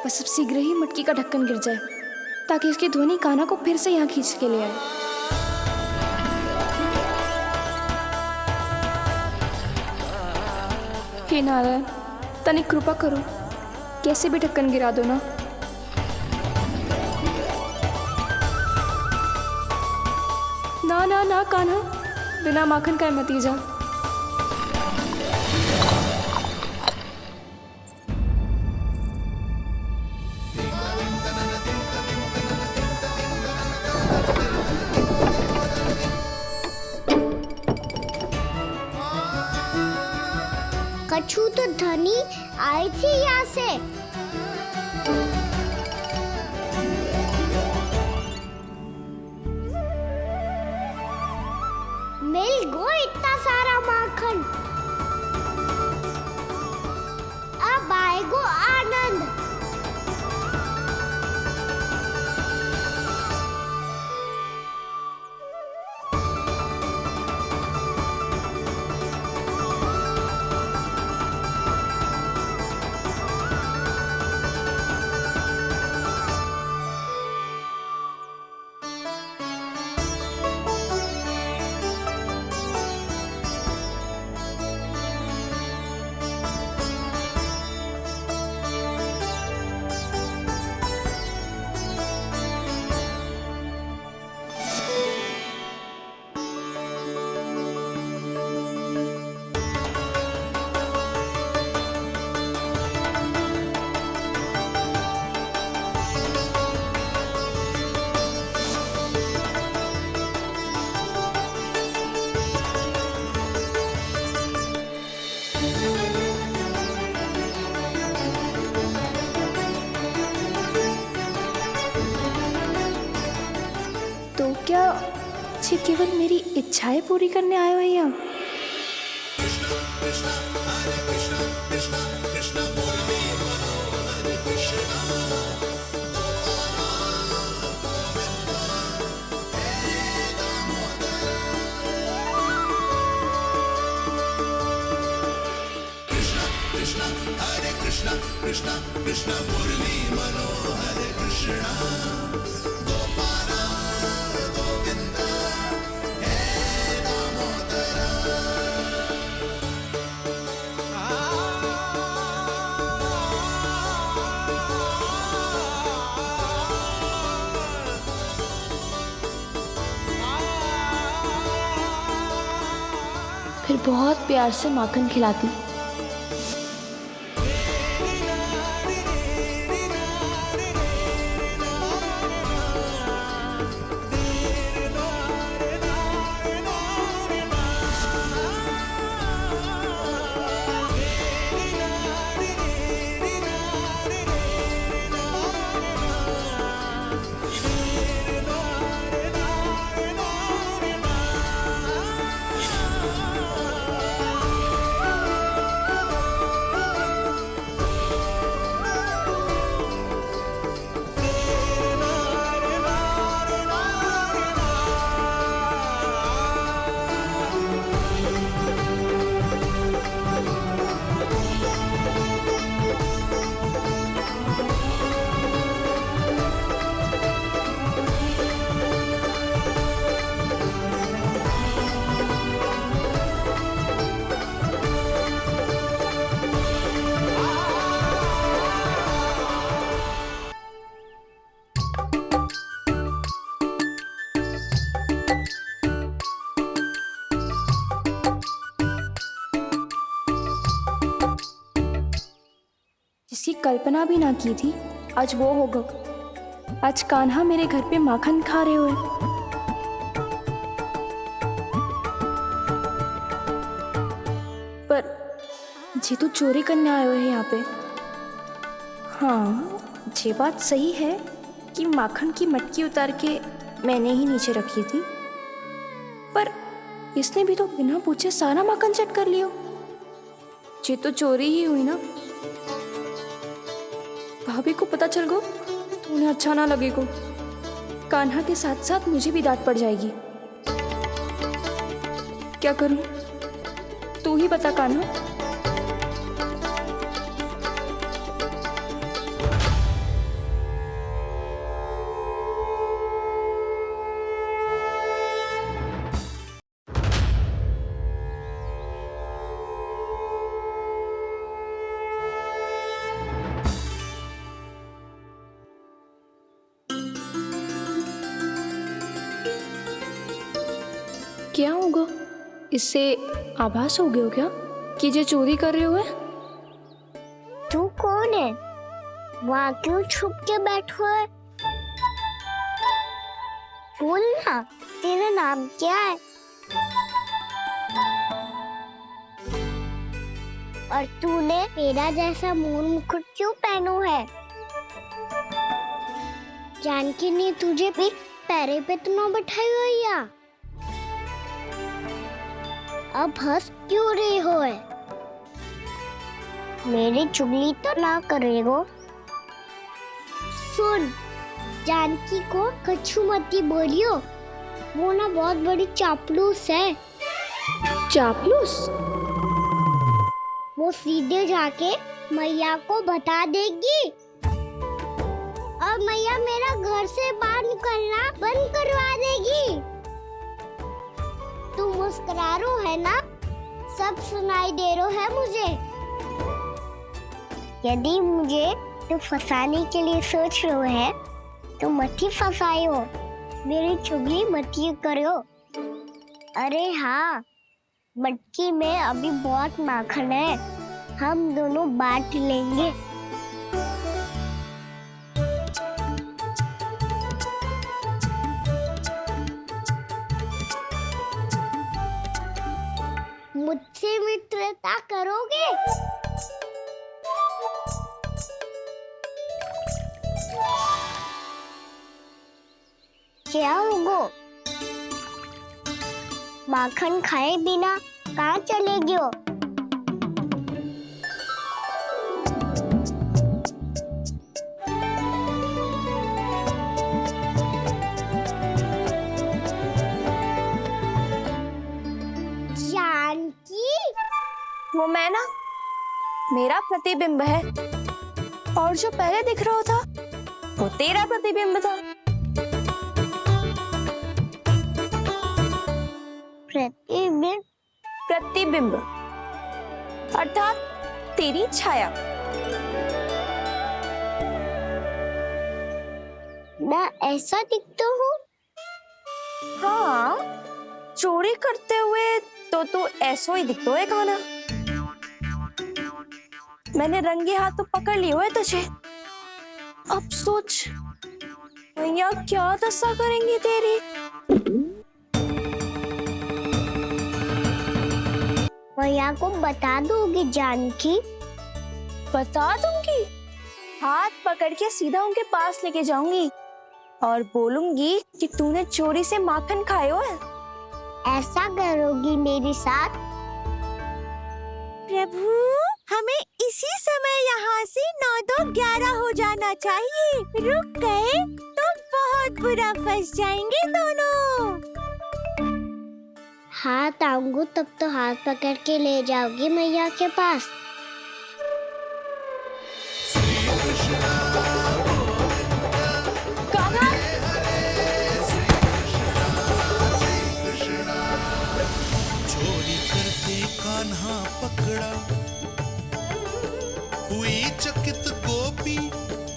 बस अब शीघ्र ही मटकी का ढक्कन गिर जाए ताकि उसकी ध्वनि कान्हा को फिर से यहाँ खींच के ले आए। हे नारायण, तनिक कृपा करो, कैसे भी ढक्कन गिरा दो ना। ना ना ना कान्हा, बिना माखन का मत ही जा। कछु तो ध्वनि आई थी यहाँ से। मिल गो इतना सारा माखन, अब आएगो आनंद। तो क्या ये केवल मेरी इच्छाएं पूरी करने आए हो यहाँ? कृष्णा कृष्णा मुरली मनोहर कृष्णा गोपाला गोविंदा हे दामोदरा। फिर बहुत प्यार से माखन खिलाती। जिसकी कल्पना भी ना की थी आज वो होगा। आज कान्हा मेरे घर पे माखन खा रहे हुए। पर ये तो चोरी करने आए हुए हैं यहाँ पे। हाँ, ये बात सही है कि माखन की मटकी उतार के मैंने ही नीचे रखी थी, पर इसने भी तो बिना पूछे सारा माखन चट कर लियो। ये तो चोरी ही हुई ना। भाभी को पता चल गो तो उन्हें अच्छा ना लगेगा। कान्हा के साथ साथ मुझे भी डांट पड़ जाएगी। क्या करूं? तू ही बता कान्हा। क्या होगा? इससे आभास हो गया हो क्या कि जे चोरी कर रहे हुए? तू कौन है? वहाँ क्यों छुप के बैठो है? बोल ना, तेरा नाम क्या है? और तूने मेरा जैसा मोर मुकुट क्यों पहनो है? जानकी ने तुझे भी पैरे पे तो ना बैठाई हुई है? अब हंस क्यों रही हो है? मेरी चुगली तो ना करेगो। सुन, जानकी को कछु मती बोलियो, वो ना बहुत बड़ी चापलूस है। चापलूस? वो सीधे जाके मैया को बता देगी और मैया मेरा घर से बाहर निकलना बंद करवा देगी। तू मुस्कुरा रो है ना? सब सुनाई दे रो है मुझे। यदि मुझे तू फंसाने के लिए सोच रहे हो है तो मत ही फंसायो, मेरी चुगली मत ही करो। अरे हाँ, मटकी में अभी बहुत माखन है, हम दोनों बांट लेंगे। मुझसे मित्रता करोगे? क्या होगो? माखन खाए बिना कहाँ चलेगी हो? जानकी? वो मैं ना, मेरा प्रतिबिंब है, और जो पहले दिख रहा था वो तेरा प्रतिबिंब था। प्रतिबिंब? प्रतिबिंब अर्थात तेरी छाया। मैं ऐसा दिखता हूँ? हाँ, चोरी करते हुए तो तू ऐसा ही दिखता है खाना। मैंने रंगे हाथ तो पकड़ लियो है तुझे। अब सोच भैया क्या दशा करेंगी तेरी। मैया को बता दोगी जानकी? बता दूंगी, हाथ पकड़ के सीधा उनके पास लेके जाऊंगी और बोलूंगी कि तूने चोरी से माखन खायो है। ऐसा करोगी मेरे साथ? प्रभु, हमें इसी समय यहाँ से 9-2-11 हो जाना चाहिए। रुक गए तो बहुत बुरा फंस जाएंगे दोनों। हाथ आऊंगी तब तो हाथ पकड़ के ले जाओगी मैया के पास। कहाँ? चोरी करते कान्हा पकड़ा, हुई चकित गोपी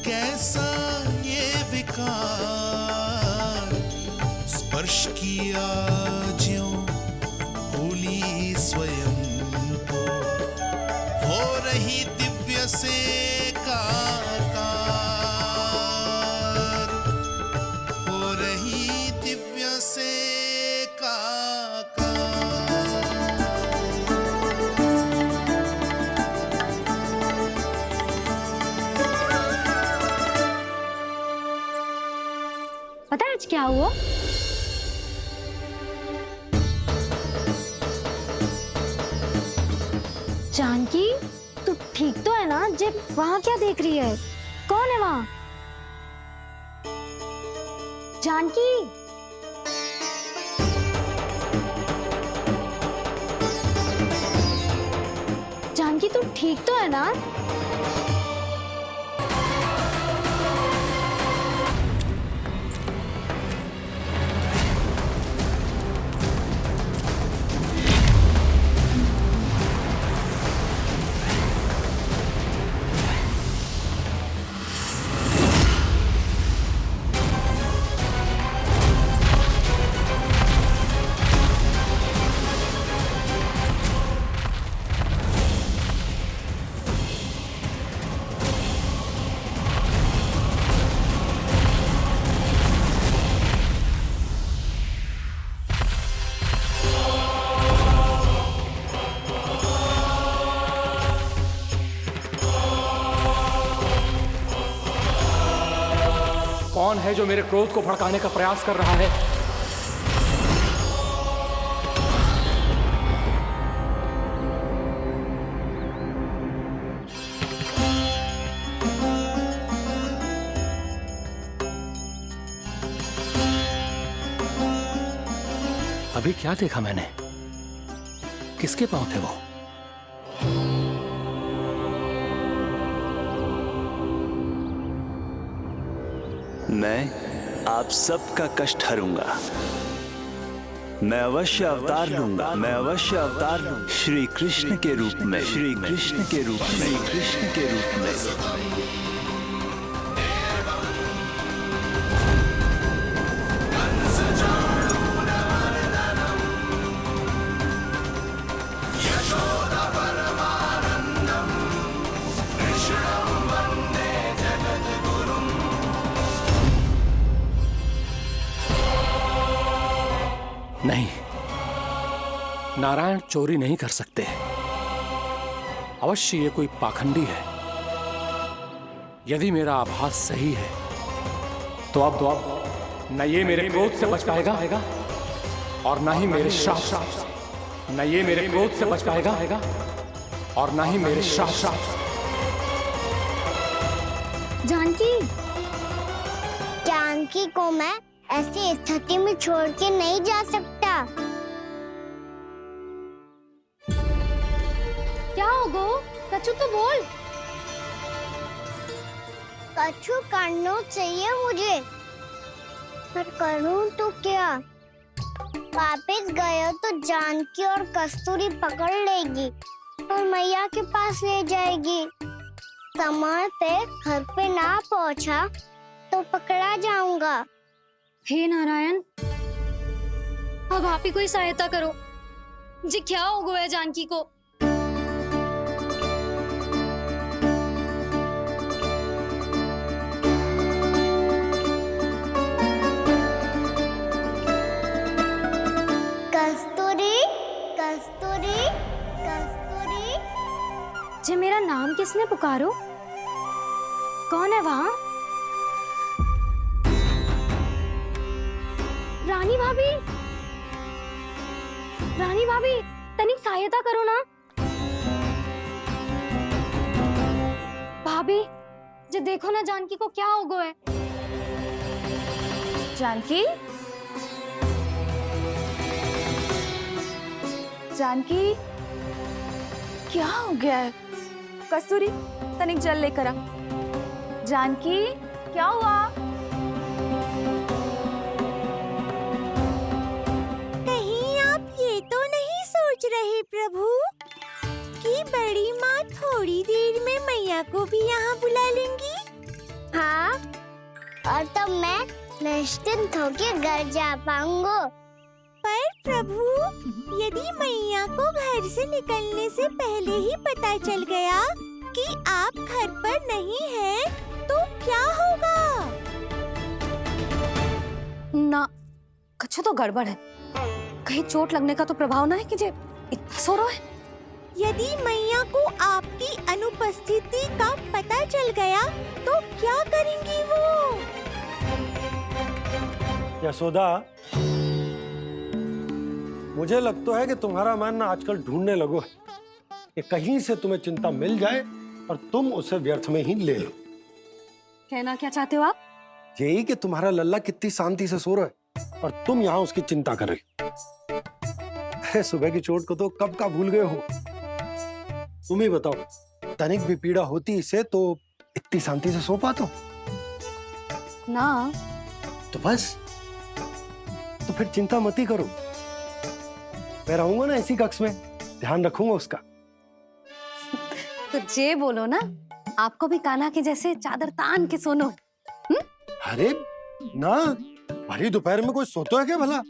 कैसा ये विकार, स्पर्श किया ज्यों भूली स्वयं को, हो रही दिव्य से काकार, हो रही दिव्य से काकार। पता है आज क्या हुआ? जानकी, तू ठीक तो है ना? जे वहाँ क्या देख रही है? कौन है वहाँ? जानकी, जानकी तू ठीक तो है ना? कौन है जो मेरे क्रोध को भड़काने का प्रयास कर रहा है? अभी क्या देखा मैंने? किसके पांव थे वो? मैं आप सबका कष्ट हरूंगा। मैं अवश्य अवतार लूंगा। मैं अवश्य अवतार लूंगा। श्री कृष्ण के रूप में। श्री कृष्ण के रूप में। श्री कृष्ण के रूप में। नहीं, नारायण चोरी नहीं कर सकते। अवश्य ये कोई पाखंडी है। यदि मेरा आभास सही है तो अब न ये मेरे क्रोध से बच पाएगा और न ही मेरे श्राप से। न ये मेरे क्रोध से बच पाएगा और न ही मेरे श्राप से। जानकी, जानकी को मैं ऐसी स्थिति में छोड़ के नहीं जा सकता। क्या हो गो? कछु तो बोल। कछु करना चाहिए मुझे, पर करूं तो क्या? वापस गया तो जानकी और कस्तूरी पकड़ लेगी और मैया के पास ले जाएगी। समय पे घर पे ना पहुंचा तो पकड़ा जाऊंगा। हे नारायण, अब आप ही कोई सहायता करो। जी क्या हो गया जानकी को? कस्तूरी, कस्तूरी, कस्तूरी। जी मेरा नाम किसने पुकारो? कौन है वहाँ? रानी भाभी, रानी भाभी, तनिक सहायता करो ना। भाभी, जी देखो ना जानकी को क्या हो गया है। जानकी, जानकी, क्या हो गया है? कस्तूरी, तनिक जल लेकर आ। जानकी, क्या हुआ? कहीं आप ये तो नहीं सोच रहे प्रभु कि बड़ी माँ थोड़ी देर में मैया को भी यहाँ बुला लेंगी? हाँ, और तब मैं निश्चिंत होकर घर जा पाऊंगा। पर प्रभु, यदि मैया को घर से निकलने से पहले ही पता चल गया कि आप घर पर नहीं हैं, तो क्या होगा? ना, कुछ तो गड़बड़ है। कहीं चोट लगने का तो प्रभाव ना है कि जे इतना सो रहा है। यदि मैया को आपकी अनुपस्थिति का पता चल गया तो क्या करेंगी वो? यशोदा, मुझे लगता है कि तुम्हारा मन ना आजकल ढूंढने लगो है कि कहीं से तुम्हें चिंता मिल जाए और तुम उसे व्यर्थ में ही ले लो। कहना क्या चाहते हो आप? यही कि तुम्हारा लल्ला कितनी शांति से सो रहा है और तुम यहाँ उसकी चिंता कर रही। अरे सुबह की चोट को तो कब का भूल गए हो। तुम ही बताओ, तनिक भी पीड़ा होती इसे तो इतनी शांति से सो पाते हो? ना। तो बस, तो फिर चिंता मत ही करो। मैं रहूंगा ना इसी कक्ष में, ध्यान रखूंगा उसका। तो जे बोलो ना, आपको भी कान्हा के जैसे चादर तान के सोनो। अरे ना, भरी दोपहर में कोई सोता है क्या भला?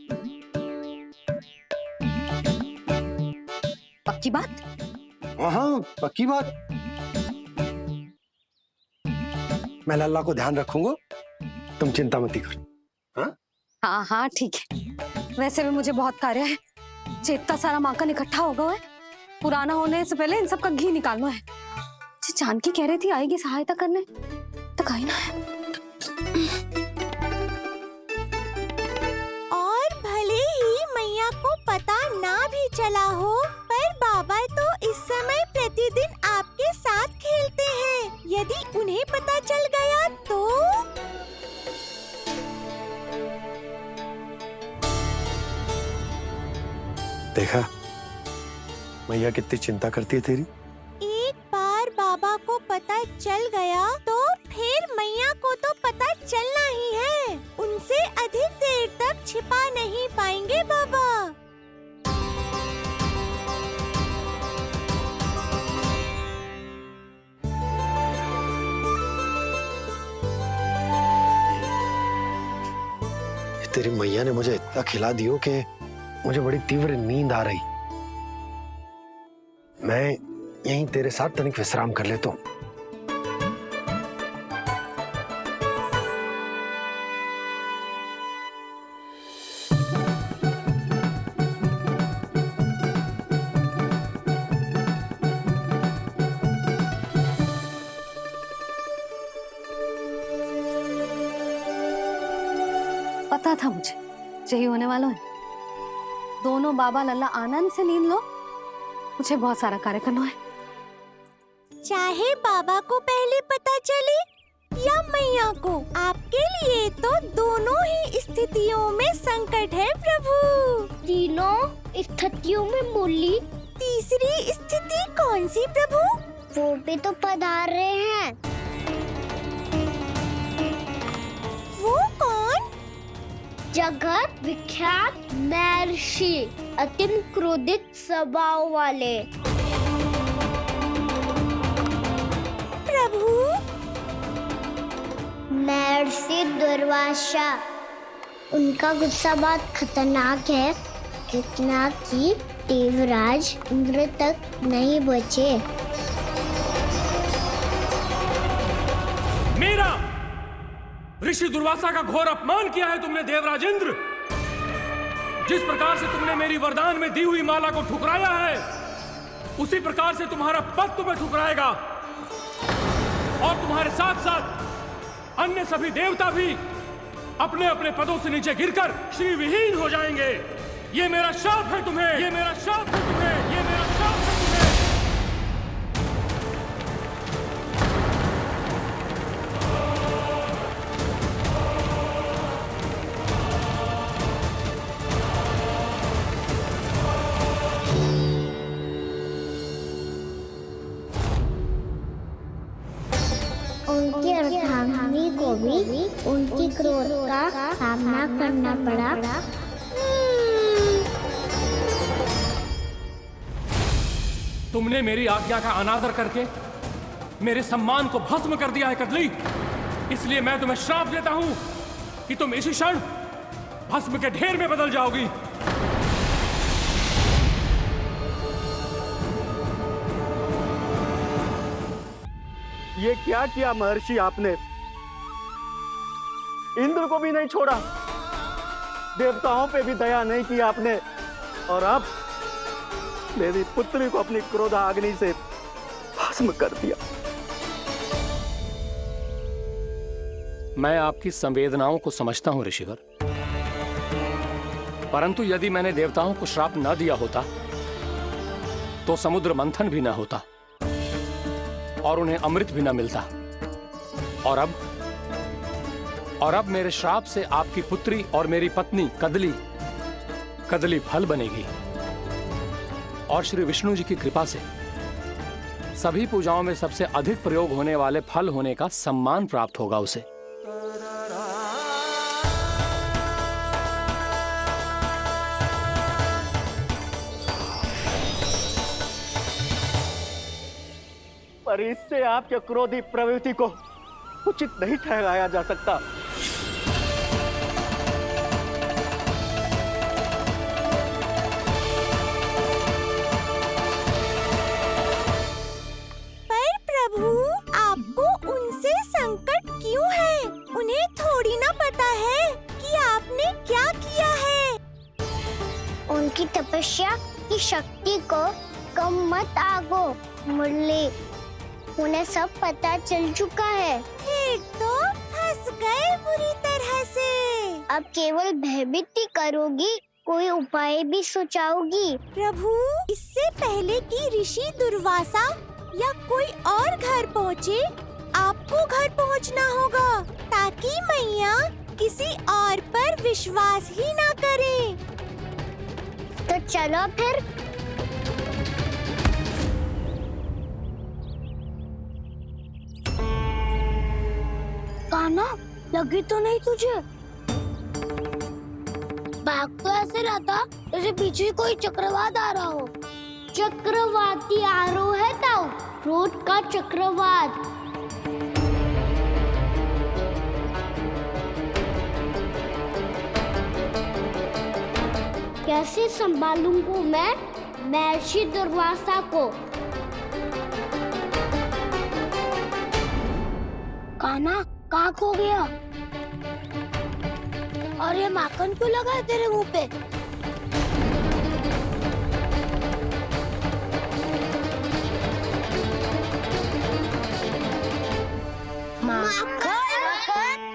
पक्की बात? हाँ, पक्की बात। मैं लल्ला को ध्यान रखूंगा, तुम चिंता मत करो। हाँ हाँ हाँ ठीक है। वैसे भी मुझे बहुत कार्य है। इतना सारा माखन इकट्ठा होगा है, पुराना होने से पहले इन सब का घी निकालना है। जानकी कह रही थी आएगी सहायता करने, तो कहीं ना है। देखा मैया कितनी चिंता करती है तेरी। एक बार बाबा को पता चल गया तो फिर मैया को तो पता चलना ही है। उनसे अधिक देर तक छिपा नहीं पाएंगे बाबा। तेरी मैया ने मुझे इतना खिला दियो कि मुझे बड़ी तीव्र नींद आ रही। मैं यहीं तेरे साथ तनिक विश्राम कर लेता हूँ। पता था मुझे यही होने वाला है। दोनों बाबा लल्ला आनंद से नींद लो, मुझे बहुत सारा कार्य करना है। चाहे बाबा को पहले पता चले या मैया को, आपके लिए तो दोनों ही स्थितियों में संकट है प्रभु। तीनों स्थितियों में मूली तीसरी स्थिति कौन सी प्रभु? वो भी तो पधार रहे हैं। वो कौन? जगत विख्यात महर्षि, अत्यंत क्रोधित स्वभाव वाले। प्रभु महर्षि दुर्वासा। उनका गुस्सा बहुत खतरनाक है, इतना कि देवराज इंद्र तक नहीं बचे। मीरा, ऋषि दुर्वासा का घोर अपमान किया है तुमने देवराज इंद्र। जिस प्रकार से तुमने मेरी वरदान में दी हुई माला को ठुकराया है, उसी प्रकार से तुम्हारा पद तुम्हें ठुकराएगा और तुम्हारे साथ साथ अन्य सभी देवता भी अपने अपने पदों से नीचे गिरकर श्री विहीन हो जाएंगे। ये मेरा शाप है तुम्हें, ये मेरा शाप है तुम्हें, ये मेरा शाप है तुम्हें। उनकी अर्धांगिनी को भी उनकी क्रोध का सामना करना पड़ा। तुमने मेरी आज्ञा का अनादर करके मेरे सम्मान को भस्म कर दिया है कदली। इसलिए मैं तुम्हें श्राप देता हूं कि तुम इसी क्षण भस्म के ढेर में बदल जाओगी। ये क्या किया महर्षि आपने? इंद्र को भी नहीं छोड़ा, देवताओं पे भी दया नहीं की आपने, और अब मेरी पुत्री को अपनी क्रोधाग्नि से भस्म कर दिया। मैं आपकी संवेदनाओं को समझता हूं ऋषिवर, परंतु यदि मैंने देवताओं को श्राप न दिया होता तो समुद्र मंथन भी न होता और उन्हें अमृत भी न मिलता। और अब मेरे श्राप से आपकी पुत्री और मेरी पत्नी कदली फल बनेगी और श्री विष्णु जी की कृपा से सभी पूजाओं में सबसे अधिक प्रयोग होने वाले फल होने का सम्मान प्राप्त होगा उसे। पर इससे आपके क्रोधी प्रवृत्ति को उचित नहीं ठहराया जा सकता। पर प्रभु, आपको उनसे संकट क्यों है? उन्हें थोड़ी ना पता है कि आपने क्या किया है। उनकी तपस्या की शक्ति को कम मत आगो मुरली, उन्हें सब पता चल चुका है। फिर तो फंस गए बुरी तरह से। अब केवल भयभीत ही करोगी, कोई उपाय भी सोचाओगी? प्रभु, इससे पहले कि ऋषि दुर्वासा या कोई और घर पहुँचे, आपको घर पहुँचना होगा ताकि मैया किसी और पर विश्वास ही ना करे। तो चलो फिर। कान्हा, लगी तो नहीं तुझे? भाग तो ऐसे रहा था जैसे पीछे कोई चक्रवात आ रहा हो। चक्रवाती आरोह है ताऊ, रोड का चक्रवात। कैसे संभालूंगा मैं महर्षि दुर्वासा को? कान्हा, कहाँ खो गया? और ये माखन क्यों लगा है तेरे मुंह पे? माखन,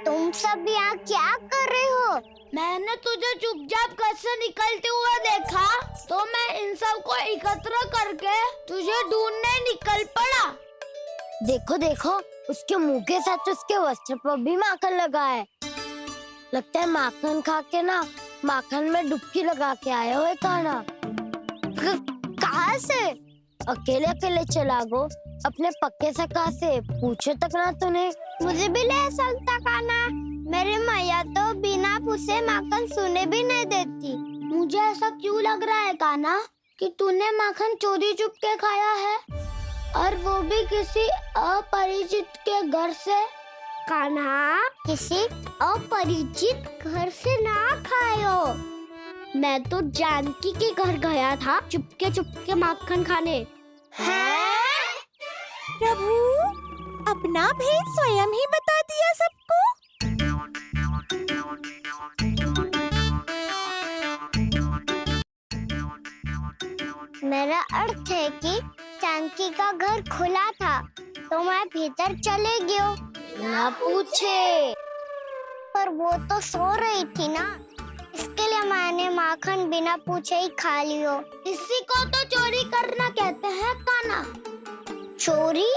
तुम सब यहाँ क्या कर रहे हो? मैंने तुझे चुपचाप घर से निकलते हुए देखा, तो मैं इन सब को एकत्र करके तुझे ढूंढने निकल पड़ा। देखो देखो, उसके मुंह के साथ उसके वस्त्र पर भी माखन लगा है। लगता है माखन खा के ना माखन में डुबकी लगा के आए हुए कान्हा। कहाँ से? अकेले अकेले चला गो अपने पक्के सखा से, पूछो तक ना तूने। मुझे भी ले चलता कान्हा, मेरी मैया तो बिना पूछे माखन सुने भी नहीं देती। मुझे ऐसा क्यों लग रहा है कान्हा कि तूने माखन चोरी चुप के खाया है, और वो भी किसी अपरिचित के घर से? कान्हा, किसी अपरिचित घर से ना खायो। मैं तो जानकी के घर गया था चुपके माखन खाने। हैं? प्रभु, अपना भेद स्वयं ही बता दिया सबको। मेरा अर्थ है कि जानकी का घर खुला था तो मैं भीतर चले गयो। ना पूछे, पर वो तो सो रही थी ना, इसके लिए मैंने माखन बिना पूछे ही खा लियो। इसी को तो चोरी करना कहते हैं कान्हा। चोरी?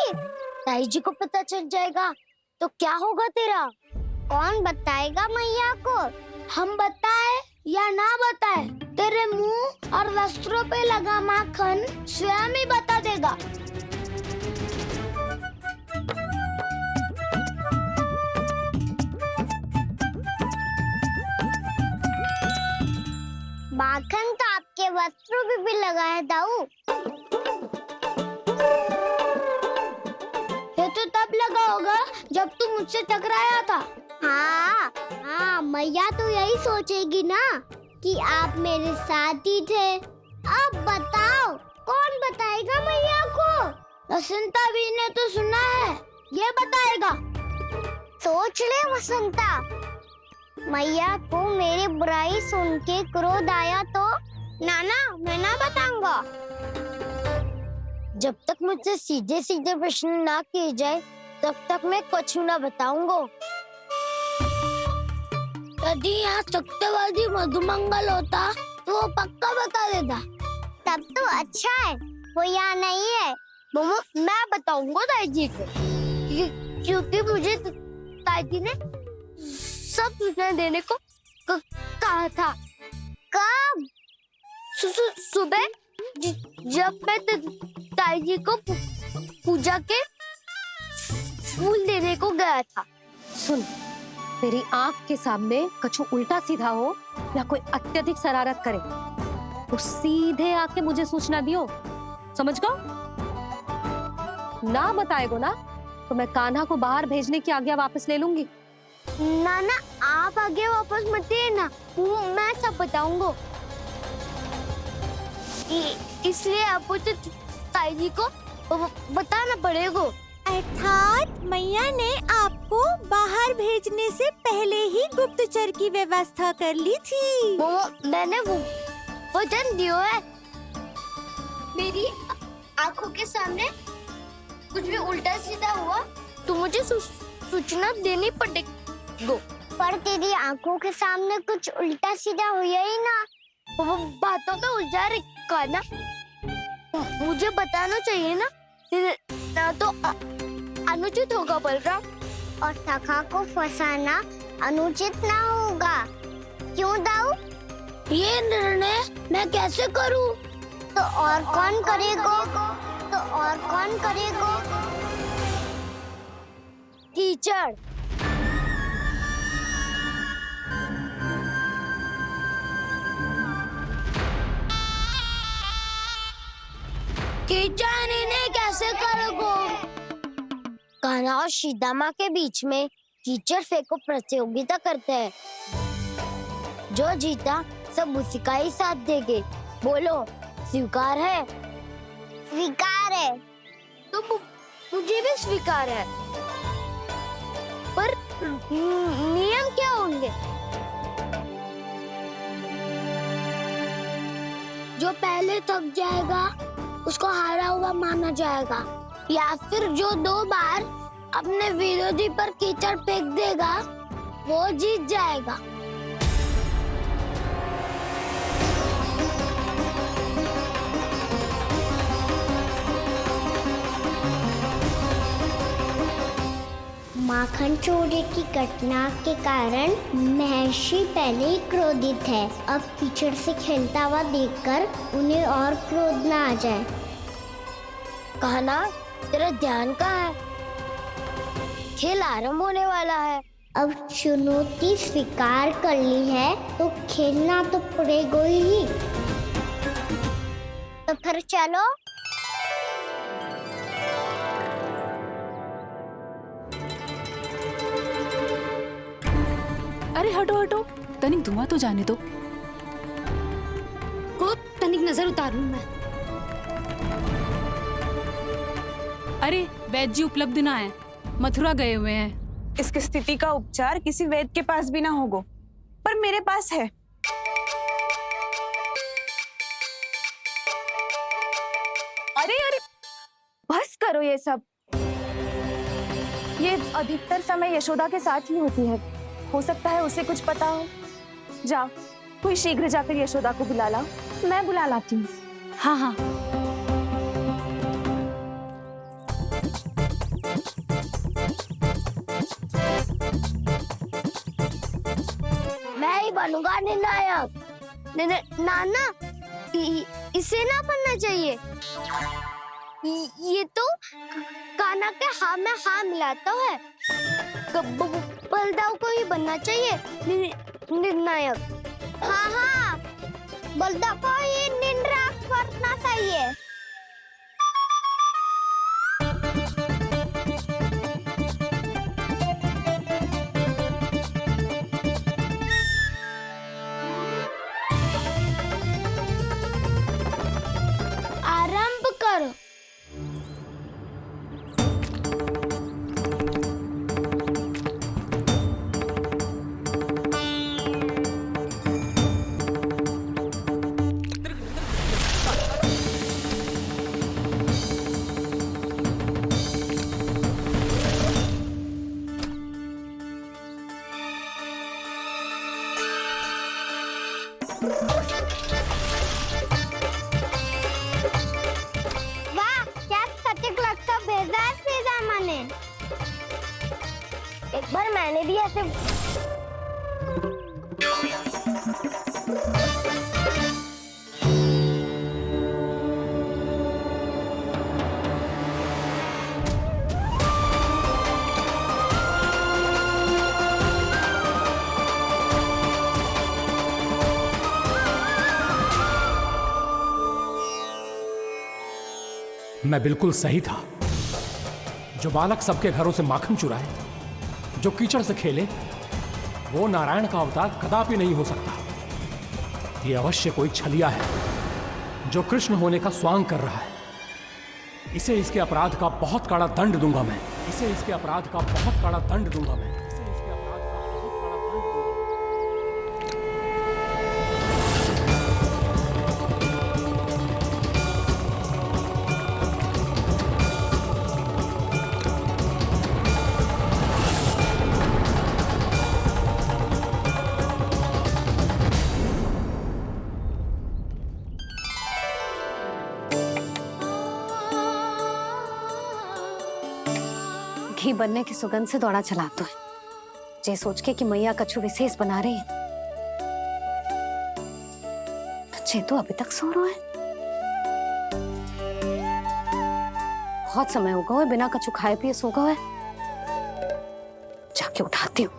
ताई जी को पता चल जाएगा तो क्या होगा तेरा? कौन बताएगा मैया को? हम बताए या ना बताए, तेरे मुंह और वस्त्रों पे लगा माखन स्वयं ही बता देगा। माखन तो आपके वस्त्रों पे भी लगा है दाऊ। ये तो तब लगा होगा जब तू मुझसे टकराया था। हाँ, मैया तो यही सोचेगी ना कि आप मेरे साथ ही थे। अब बताओ, कौन बताएगा मैया को? वसंता भी ने तो सुना है, ये बताएगा। सोच ले वसंता, मैया को मेरी बुराई सुन के क्रोध आया तो? नाना, मैं ना बताऊंगा। जब तक मुझसे सीधे सीधे प्रश्न ना किए जाए तब तक मैं कुछ ना बताऊंगा। यदि यहाँ सत्यवादी मधुमंगल होता तो वो पक्का बता देता। तब तो अच्छा है वो यहाँ नहीं है। मैं बताऊंगा ताई जी को, क्योंकि मुझे ताई जी ने सब सूचना देने को कहा था। कब? सुबह जब मैं ताई जी को पूजा के फूल देने को गया था। सुन, तेरी आंख के सामने कछु उल्टा सीधा हो या कोई अत्यधिक शरारत करे तो सीधे आके मुझे सूचना दियो, समझ गो? ना बताएगो ना तो मैं कान्हा को बाहर भेजने की आज्ञा वापस ले लूंगी। नाना, आप आगे वापस मत देना, मैं सब बताऊंगा। इसलिए आपको तो ताई जी को बताना पड़ेगा। अर्थात मैया ने आपको बाहर भेजने से पहले ही गुप्तचर की व्यवस्था कर ली थी। मैंने वचन दिया है। मेरी आंखों के सामने कुछ भी उल्टा सीधा हुआ तो मुझे सूचना देनी पड़ेगी। पर तेरी आंखों के सामने कुछ उल्टा सीधा हुआ ही ना, वो बातों पे उलझा रखा ना, मुझे बताना चाहिए ना तो अनुचित होगा बलराम। और सखा को फंसाना अनुचित ना होगा, क्यों दाऊ? ये निर्णय मैं कैसे करूं? तो और कौन करेगा? कीचड़। कीचड़ इन्हें कैसे करोगे? कान्हा और सीता माँ के बीच में कीचड़ फेंको प्रतियोगिता करते हैं। जो जीता सब उसी का ही साथ देंगे। बोलो, स्वीकार है? स्वीकार है। तो मुझे भी स्वीकार है। पर नियम क्या होंगे? जो पहले थक जाएगा उसको हारा हुआ माना जाएगा, या फिर जो 2 बार अपने विरोधी पर कीचड़ फेंक देगा वो जीत जाएगा। माखन चोरी की घटना के कारण महर्षि पहले ही क्रोधित है। अब कीचड़ से खेलता हुआ देखकर उन्हें और क्रोध न आ जाए। कान्हा, तेरा ध्यान कहाँ है? खेल आरंभ होने वाला है। अब चुनौती स्वीकार कर ली है तो खेलना तो पड़ेगा ही। तो फिर चलो। अरे हटो हटो, तनिक धुआं तो जाने दो। को तनिक नजर उतार लूं मैं। अरे वैद्य जी उपलब्ध ना है, मथुरा गए हुए हैं। इसकी स्थिति का उपचार किसी वैद्य के पास भी ना होगा, पर मेरे पास है। अरे अरे, बस करो ये सब। ये अधिकतर समय यशोदा के साथ ही होती है। हो सकता है उसे कुछ पता हो। जा, कोई शीघ्र जाकर यशोदा को बुला ला। मैं बुला लाती हूँ। हाँ हाँ। मैं ही बनूंगा निर्णायक। नाना, इसे ना बनना चाहिए। ये तो कान्हा के हाँ में हाँ मिलाता है। बलदाव को ही बनना चाहिए निर्णायक। हाँ हाँ, बलदाव को ही निर्णायक बनना चाहिए। आरंभ करो। वाह, क्या सटीक लगता भेजा है सीधा माने। एक बार मैंने भी ऐसे मैं बिल्कुल सही था। जो बालक सबके घरों से माखन चुराए, जो कीचड़ से खेले, वो नारायण का अवतार कदापि नहीं हो सकता। ये अवश्य कोई छलिया है जो कृष्ण होने का स्वांग कर रहा है। इसे इसके अपराध का बहुत कड़ा दंड दूंगा मैं। इसे इसके अपराध का बहुत कड़ा दंड दूंगा मैं। घी बनने की सुगंध से दौड़ा चला तो है, जे सोच के कि मैया कछु विशेष बना रही है। ये तो अभी तक सो रहा है। बहुत समय होगा है बिना कछु खाए पिए सो गया है। जाके उठाती हूँ।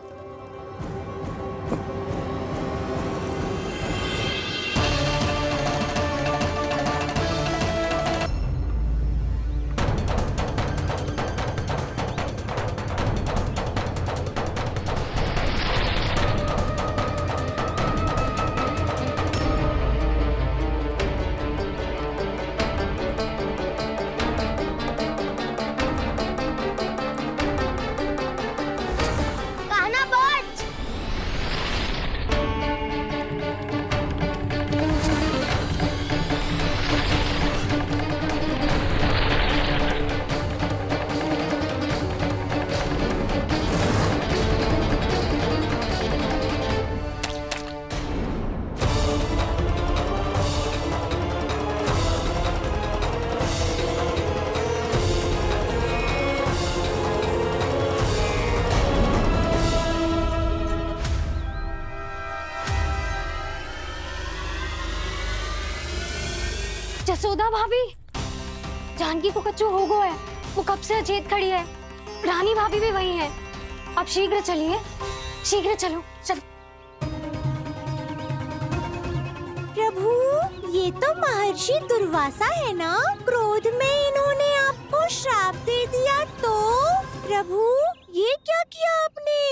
कान्हा बच। जसोदा भाभी, जानकी को कच्चू हो गया है। वो कब से अचेत खड़ी है। रानी भाभी भी वही है। आप शीघ्र चलिए, शीघ्र चलो चलो। प्रभु, ये तो महर्षि दुर्वासा है ना? क्रोध में इन्होंने आपको श्राप दे दिया तो? प्रभु, ये क्या किया आपने?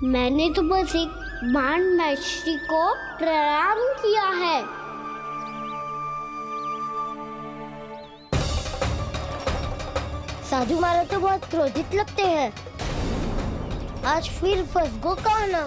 मैंने तो बस एक बाण महर्षि को प्रणाम किया है। साधु महाराज तो बहुत क्रोधित लगते हैं। आज फिर फंस गो कान्हा।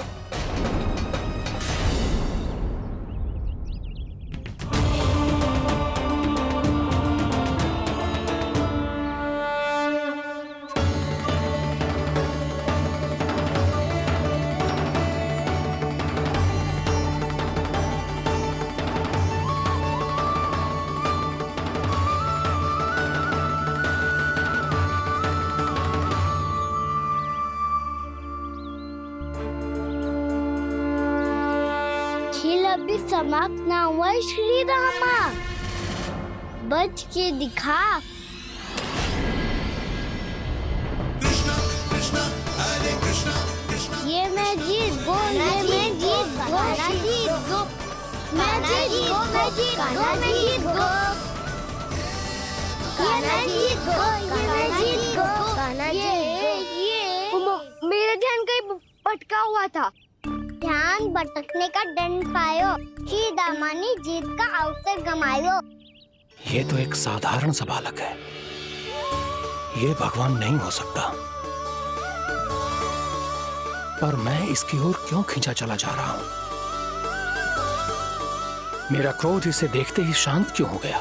खेल अभी समाप्त ना हुआ है श्री रामा। बच के दिखा। कृष्णा कृष्णा हरे कृष्णा कृष्णा ये मैं जीत गो, ये मैं जीत गो, जीत गो, मैं जीत गो, मैं जीत गो, मैं जीत गो, ये मैं जीत गो, ये मैं जीत गो, ये मेरा ध्यान कहीं भटका हुआ था। ध्यान भटकने का दंड पायो, श्री दामा ने जीत का अवसर गमायो। ये तो एक साधारण सा बालक है। ये भगवान नहीं हो सकता। पर मैं इसकी ओर क्यों खींचा चला जा रहा हूं? मेरा क्रोध इसे देखते ही शांत क्यों हो गया?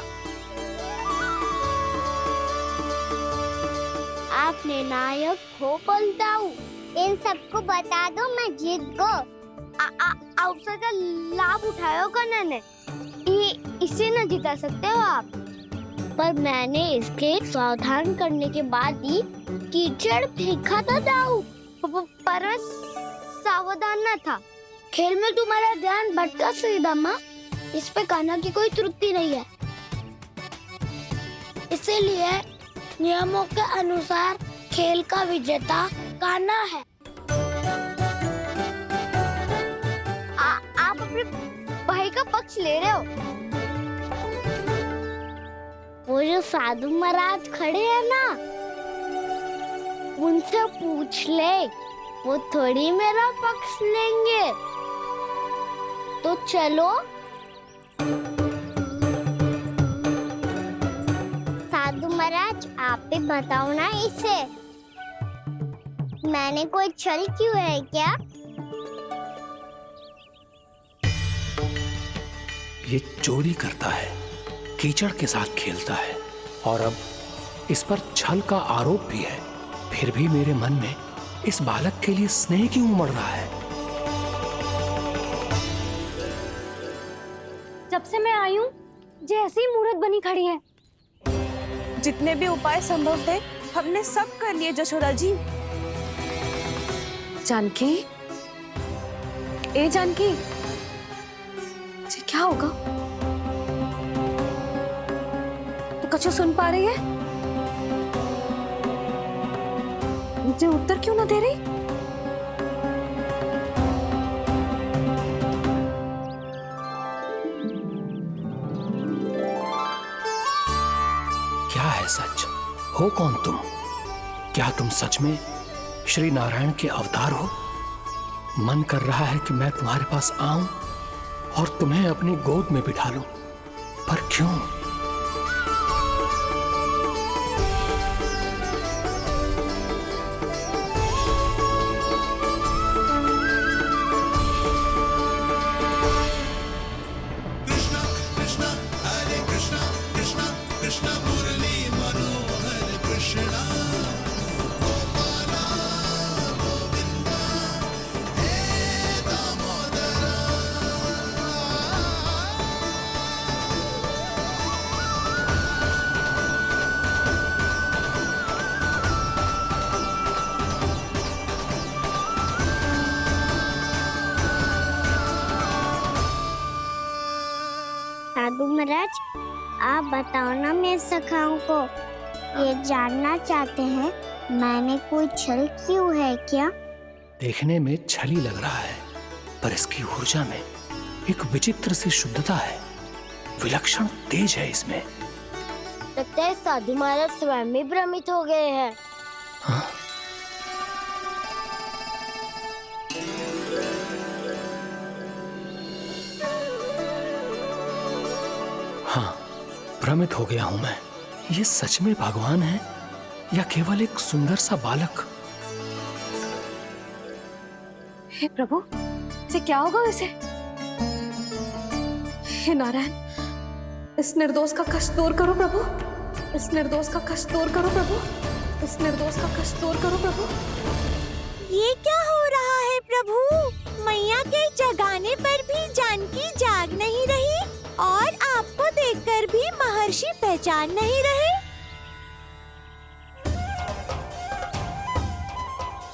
आपने नायक हो पलटाऊ। इन सबको बता दो मैं जीत गो। अवसर का लाभ उठायो कन्या ने। इसे न जिता सकते हो आप। पर मैंने इसके सावधान करने के बाद ही कीचड़ फेंका था दाऊ। पर मैं सावधान न था। खेल में तुम्हारा ध्यान भटका श्रीदामा। इस पे कान्हा की कोई त्रुटि नहीं है। इसीलिए नियमों के अनुसार खेल का विजेता कान्हा है। आप अपने भाई का पक्ष ले रहे हो। वो जो साधु महाराज खड़े हैं ना, उनसे पूछ ले। वो थोड़ी मेरा पक्ष लेंगे। तो चलो। साधु महाराज, आप भी बताओ ना इसे। मैंने कोई छल क्यों है क्या? ये चोरी करता है, कीचड़ के साथ खेलता है और अब इस पर छल का आरोप भी है। फिर भी मेरे मन में इस बालक के लिए स्नेह क्यों उमड़ रहा है? जब से मैं आई हूँ जैसी ही मूर्त बनी खड़ी है। जितने भी उपाय संभव थे हमने सब कर लिए जशोदा जी। जानकी, ए जानकी, इसे क्या होगा? तो कछु सुन पा रही है? मुझे उत्तर क्यों ना दे रही? क्या है सच? हो कौन तुम? क्या तुम सच में श्री नारायण के अवतार हो? मन कर रहा है कि मैं तुम्हारे पास आऊं और तुम्हें अपनी गोद में बिठा लूं, पर क्यों? कृष्णा कृष्णा हरे कृष्णा कृष्णा कृष्णा मुरली मनोहर कृष्णा गोपाला गोविंदा हे दामोदरा। साधु महाराज, आप बताओ ना मेरे सखाओं को, ये जानना चाहते हैं मैंने कोई छल क्यों है क्या? देखने में छली लग रहा है, पर इसकी ऊर्जा में एक विचित्र सी शुद्धता है, विलक्षण तेज है इसमें। लगता है साधु महाराज स्वयं भी भ्रमित हो गए हैं। हाँ? हाँ, भ्रमित हो गया हूं मैं। ये सच में भगवान है या केवल एक सुंदर सा बालक? हे प्रभु, इसे क्या होगा इसे? हे नारायण, इस निर्दोष का कष्ट दूर करो प्रभु, इस निर्दोष का कष्ट दूर करो प्रभु, इस निर्दोष का कष्ट दूर करो प्रभु। ये क्या हो रहा है प्रभु? मैया के जगाने पर भी जानकी जाग नहीं रही और आपको देखकर भी महर्षि पहचान नहीं रहे।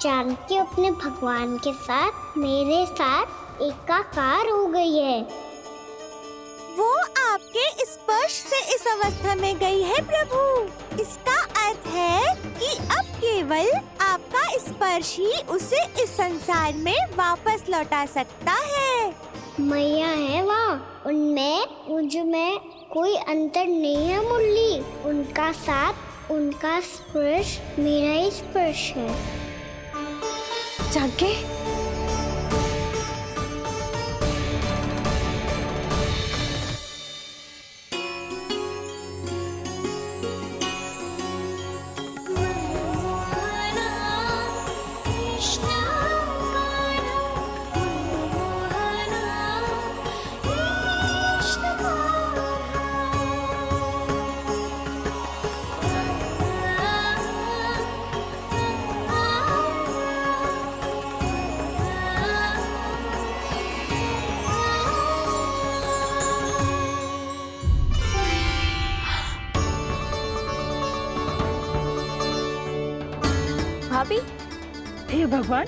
जानकी अपने भगवान के साथ मेरे साथ एकाकार हो गई है। वो आपके स्पर्श से इस अवस्था में गई है प्रभु। इसका अर्थ है कि अब केवल आपका स्पर्श ही उसे इस संसार में वापस लौटा सकता है। मैया है वहाँ, उनमें मुझ में कोई अंतर नहीं है मुरली। उनका साथ, उनका स्पर्श मेरा ही स्पर्श है। जानकी, भाभी, हे भगवान,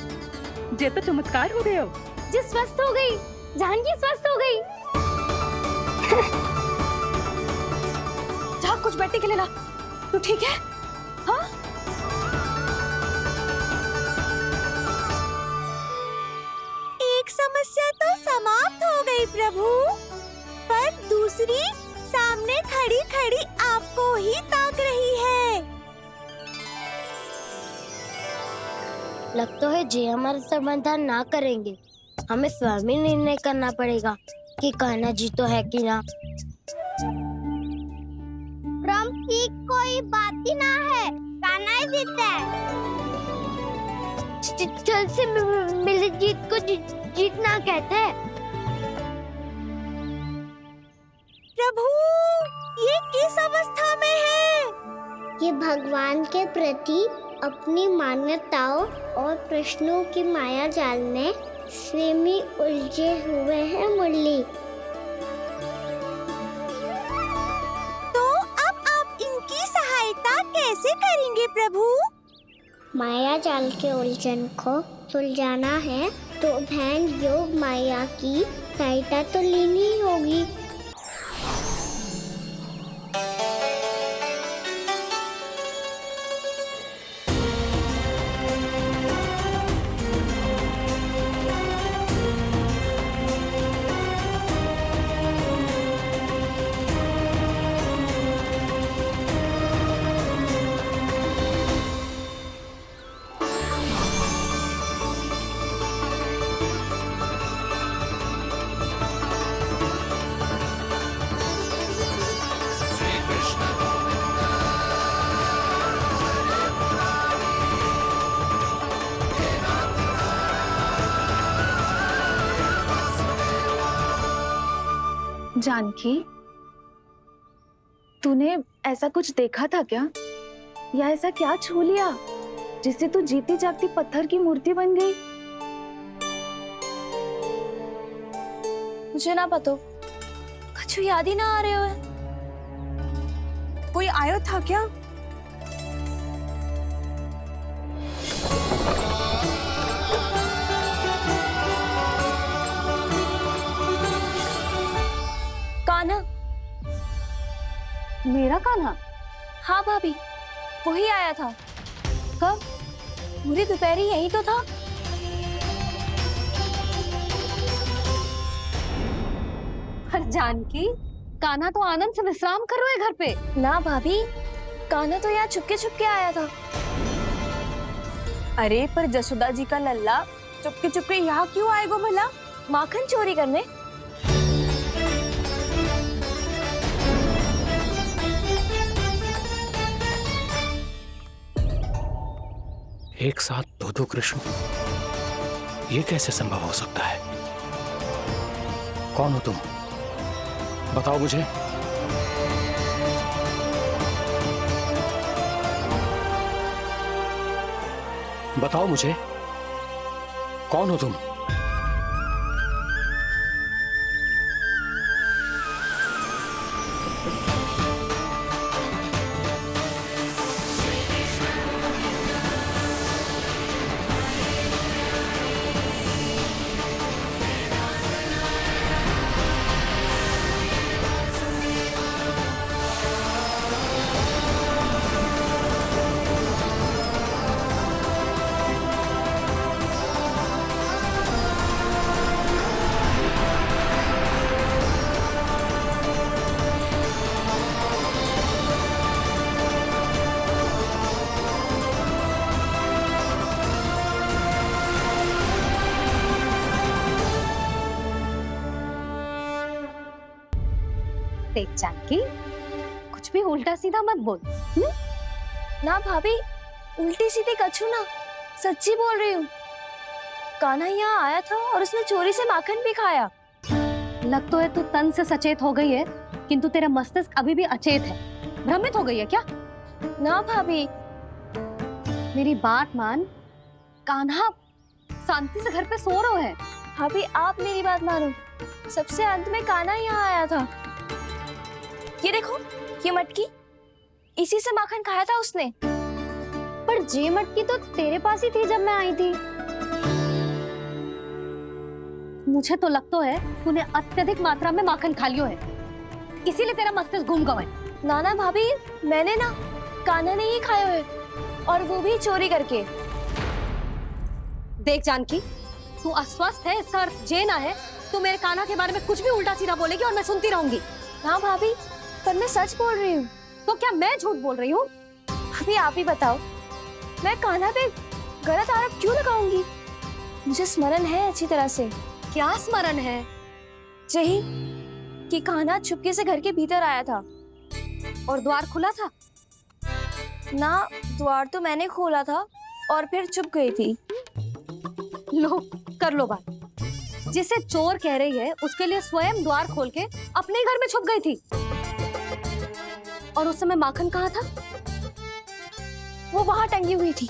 जे तो चमत्कार हो गए हो। जी स्वस्थ हो गई, जानकी स्वस्थ हो गई। जा कुछ बैठने के लिए ला। तू ठीक है? हाँ? एक समस्या तो समाप्त हो गई प्रभु, पर दूसरी सामने खड़ी खड़ी आपको ही ताक रही है। लगता है जी हमारा समाधान ना करेंगे। हमें स्वयं ही निर्णय करना पड़ेगा कि कान्हा जी तो है कि ना। ब्रह्म की कोई बात ही ना है, कान्हा ही जीता है। छल से मिली जीत को जीतना कहते हैं। प्रभु, ये किस अवस्था में है? ये भगवान के प्रति अपनी मान्यताओं और प्रश्नों की माया जाल में स्वयं ही उलझे हुए हैं मुरली। तो अब आप इनकी सहायता कैसे करेंगे प्रभु? माया जाल के उलझन को सुलझाना है तो बहन योग माया की सहायता तो लेनी ही होगी। जानकी, तूने ऐसा कुछ देखा था क्या, या ऐसा क्या छू लिया जिससे तू जीती जागती पत्थर की मूर्ति बन गई? मुझे ना पता, कुछ याद ही ना आ रहे हो। कोई आयो था क्या? कान्हा। मेरा कान्हा? हाँ भाभी, वही आया था। कब? पूरी दोपहर ही यही तो था। पर जानकी, कान्हा तो आनंद से विश्राम कर रहे हैं घर पे। ना भाभी, कान्हा तो यहाँ छुपके छुपके आया था। अरे पर जसोदा जी का लल्ला चुपके चुपके यहाँ क्यों आएगा भला? माखन चोरी करने। एक साथ दो कृष्ण, ये कैसे संभव हो सकता है? कौन हो तुम? बताओ मुझे। बताओ मुझे, कौन हो तुम? देख जानकी, कुछ भी उल्टा सीधा मत बोल। ना भाभी, उल्टी सीधी कछू ना, सच्ची बोल रही हूँ। कान्हा यहाँ आया था और उसने चोरी से माखन भी खाया। लग तो है तू तन से सचेत हो गई है, किंतु तेरा मस्तिष्क अभी भी अचेत है। भ्रमित हो गई है क्या? ना भाभी। मेरी बात मान, कान्हा शांति से घर पे सो रहा है। भाभी आप मेरी बात मानो, सबसे अंत में कान्हा यहाँ आया था। ये देखो, ये मटकी, इसी से माखन खाया था उसने। पर जे मटकी तो तेरे पास ही थी जब मैं आई थी। मुझे तो लगता है तूने अत्यधिक मात्रा में माखन खा लियो है, इसीलिए तेरा मस्तिष्क घूम गया है। नाना भाभी, मैंने ना, कान्हा ने ही खाया है, और वो भी चोरी करके। देख जानकी, तू अस्वस्थ है, इसका अर्थ जे ना है तू मेरे कान्हा के बारे में कुछ भी उल्टा सीधा बोलेगी और मैं सुनती रहूंगी। हाँ भाभी, पर मैं सच बोल रही हूँ। तो क्या मैं झूठ बोल रही हूँ? भाभी आप ही बताओ, मैं कान्हा पे गलत आरोप क्यों लगाऊंगी? मुझे स्मरण है अच्छी तरह से। क्या स्मरण है? यही कि कान्हा चुपके से घर के भीतर आया था। और द्वार खुला था? ना, द्वार तो मैंने खोला था और फिर चुप गई थी। लो, कर लो बात। जिसे चोर कह रही है उसके लिए स्वयं द्वार खोल के अपने घर में छुप गई थी। और उस समय माखन कहाँ था? वो वहां टंगी हुई थी।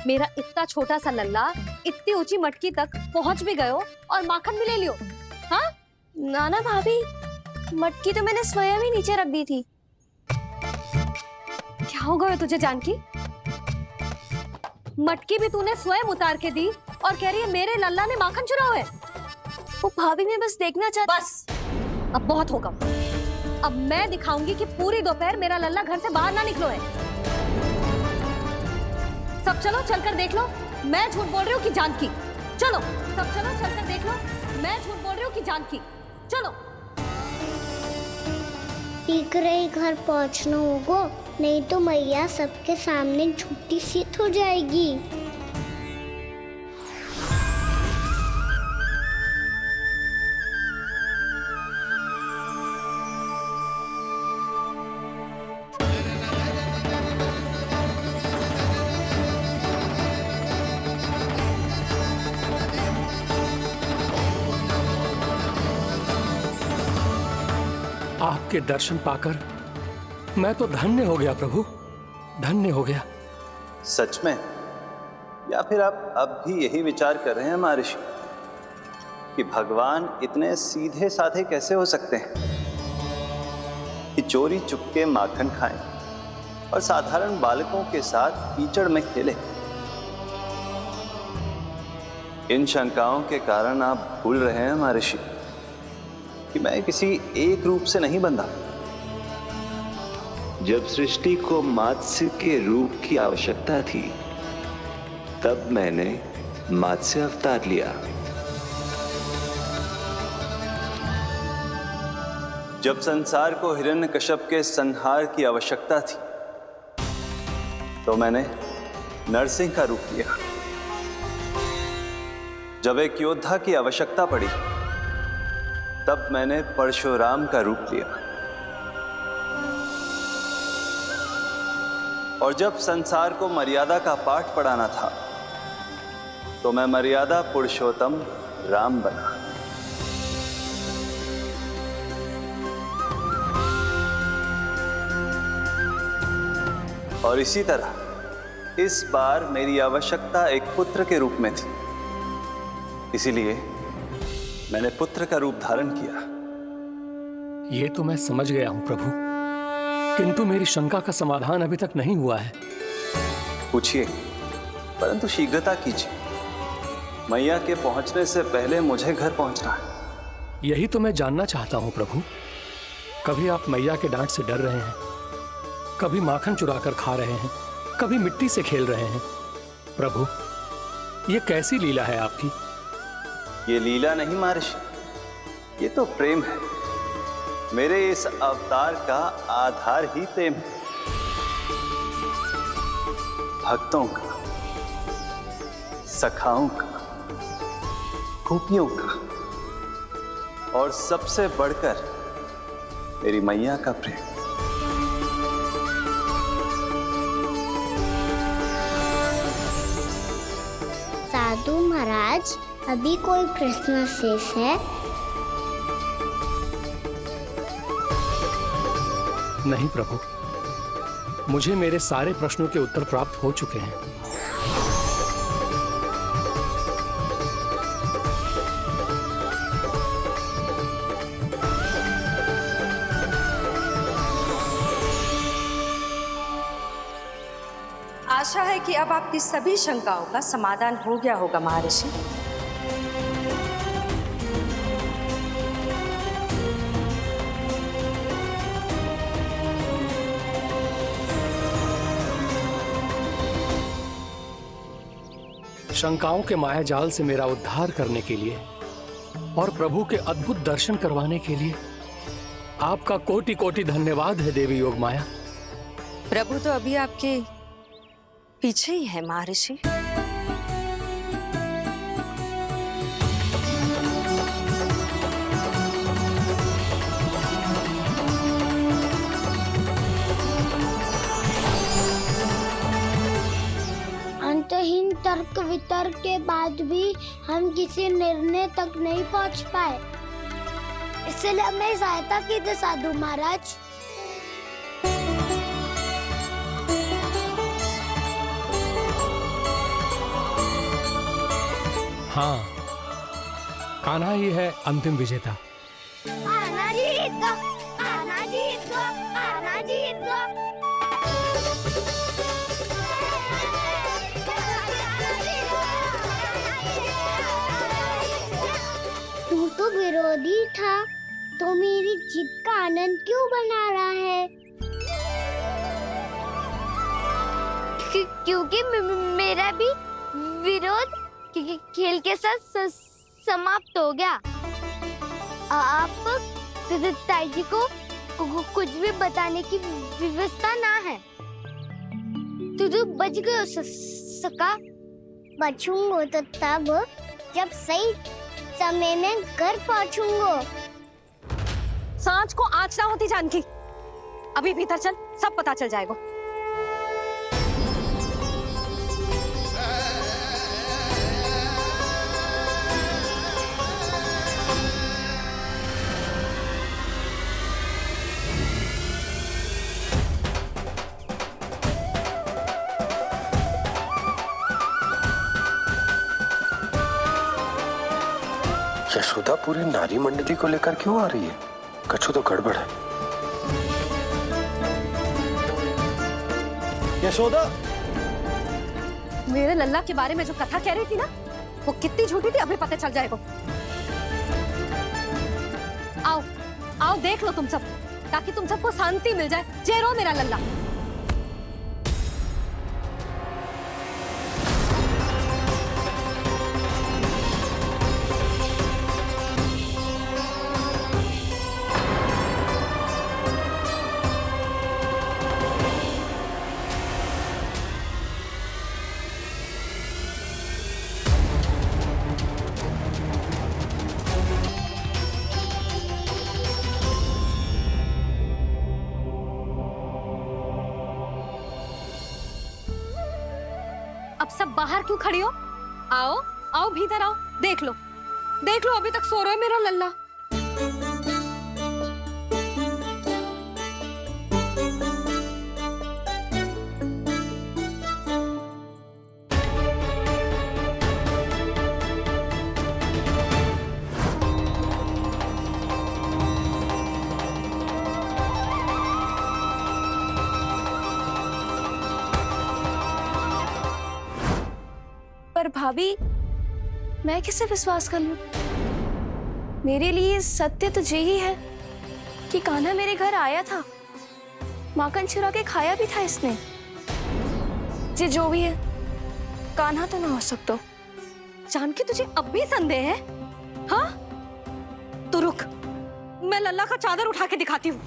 मेरा इतना छोटा सा लल्ला इतनी ऊंची मटकी तक पहुंच भी गयो और माखन भी ले लियो। हाँ? नाना भाभी, मटकी तो मैंने स्वयं ही नीचे रख दी थी। क्या हो गया तुझे जानकी? मटकी भी तूने स्वयं उतार के दी और कह रही है मेरे लल्ला ने माखन चुराया है। वो भाभी मैं बस देखना चाहती। बस अब बहुत होगा। अब मैं दिखाऊंगी कि पूरी दोपहर मेरा लल्ला घर से बाहर ना निकलो है। सब चलो चलकर देख लो मैं झूठ बोल रही हूँ कि जानकी। चलो सब चलो चलकर देख लो मैं झूठ बोल रही हूँ कि जानकी। चलो शीघ्र ही घर पहुंचना होगा, नहीं तो मैया सबके सामने झूठी सिद्ध हो जाएगी। आपके दर्शन पाकर मैं तो धन्य हो गया प्रभु, धन्य हो गया। सच में? या फिर आप अब भी यही विचार कर रहे हैं महर्षि कि भगवान इतने सीधे साधे कैसे हो सकते हैं कि चोरी चुपके माखन खाएं और साधारण बालकों के साथ कीचड़ में खेले? इन शंकाओं के कारण आप भूल रहे हैं महर्षि कि मैं किसी एक रूप से नहीं बंधा। जब सृष्टि को मत्स्य के रूप की आवश्यकता थी तब मैंने मत्स्य अवतार लिया। जब संसार को हिरण्यकश्यप के संहार की आवश्यकता थी तो मैंने नरसिंह का रूप लिया। जब एक योद्धा की आवश्यकता पड़ी तब मैंने परशुराम का रूप लिया। और जब संसार को मर्यादा का पाठ पढ़ाना था तो मैं मर्यादा पुरुषोत्तम राम बना। और इसी तरह इस बार मेरी आवश्यकता एक पुत्र के रूप में थी, इसीलिए मैंने पुत्र का रूप धारण किया। ये तो मैं समझ गया हूं प्रभु, किंतु मेरी शंका का समाधान अभी तक नहीं हुआ है। पूछिए, परंतु शीघ्रता कीजिए। मैया के पहुंचने से पहले मुझे घर पहुंचना है। यही तो मैं जानना चाहता हूं प्रभु। कभी आप मैया के डांट से डर रहे हैं, कभी माखन चुराकर खा रहे हैं, कभी मिट्टी से खेल रहे हैं। प्रभु, ये कैसी लीला है आपकी? ये लीला नहीं महर्षि, ये तो प्रेम है। मेरे इस अवतार का आधार ही प्रेम है। भक्तों का, सखाओं का, गोपियों का और सबसे बढ़कर मेरी मैया का प्रेम। साधु महाराज, अभी कोई प्रश्न शेष है? नहीं प्रभु, मुझे मेरे सारे प्रश्नों के उत्तर प्राप्त हो चुके हैं। आशा है कि अब आपकी सभी शंकाओं का समाधान हो गया होगा महर्षि। शंकाओं के मायाजाल से मेरा उद्धार करने के लिए और प्रभु के अद्भुत दर्शन करवाने के लिए आपका कोटि कोटि धन्यवाद है देवी योगमाया। प्रभु तो अभी आपके पीछे ही है महर्षि। अंतहीन तर्क वितर्क के बाद भी हम किसी निर्णय तक नहीं पहुंच पाए, इसलिए हमें सहायता कीजिए साधु महाराज। हाँ, कान्हा ही है अंतिम विजेता। आना जीत गो, आना जीत गो, आना जीत गो। था तो मेरी जीत का आनंद क्यों बना रहा है? क्योंकि मेरा भी विरोध खेल के साथ समाप्त हो गया। आप ताई जी को कुछ भी बताने की व्यवस्था ना है। तू बच गयो सका। बचूंगो तो तब जब सही समय में घर पहुंचूंगो। सांच को आँच ना होती जानकी। अभी भीतर चल, सब पता चल जाएगा। यशोदा पूरी नारी मंडली को लेकर क्यों आ रही है? कछु तो गड़बड़ है। यशोदा, मेरे लल्ला के बारे में जो कथा कह रही थी ना, वो कितनी झूठी थी अभी पता चल जाएगा। आओ आओ देख लो तुम सब, ताकि तुम सबको शांति मिल जाए। जय रो मेरा लल्ला। अब सब बाहर क्यों खड़ी हो? आओ आओ भीतर आओ, देख लो अभी तक सो रहा है मेरा लल्ला। पर भाभी, मैं किसे विश्वास कर लूं? मेरे लिए सत्य तो यही है कि कान्हा मेरे घर आया था, माखन चुरा के खाया भी था इसने। ये जो भी है, कान्हा तो ना हो सकता। जानकी तुझे अब भी संदेह है? हाँ तो रुक, मैं लल्ला का चादर उठा के दिखाती हूँ।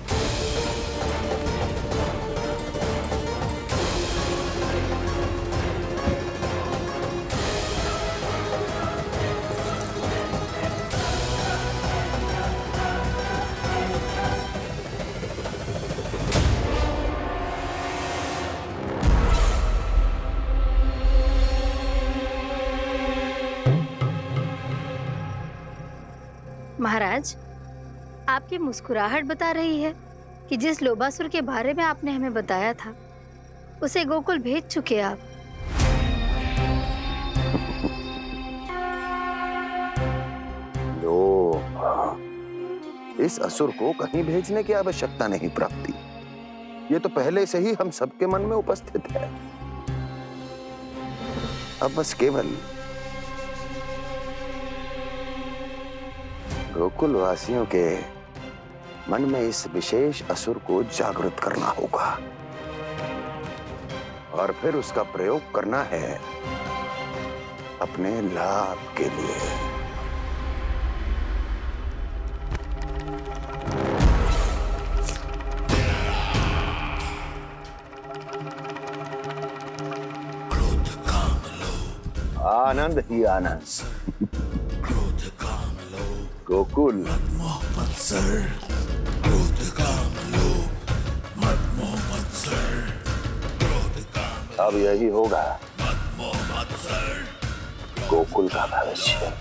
महाराज, आपकी मुस्कुराहट बता रही है कि जिस लोबासुर के बारे में आपने हमें बताया था, उसे गोकुल भेज चुके आप। लोभ, इस असुर को कहीं भेजने की आवश्यकता नहीं प्राप्ति। ये तो पहले से ही हम सबके मन में उपस्थित है। अब बस केवल गोकुल वासियों के मन में इस विशेष असुर को जागृत करना होगा और फिर उसका प्रयोग करना है अपने लाभ के लिए। आनंद ही आनंद। गोकुल अब यही होगा गोकुल का भविष्य।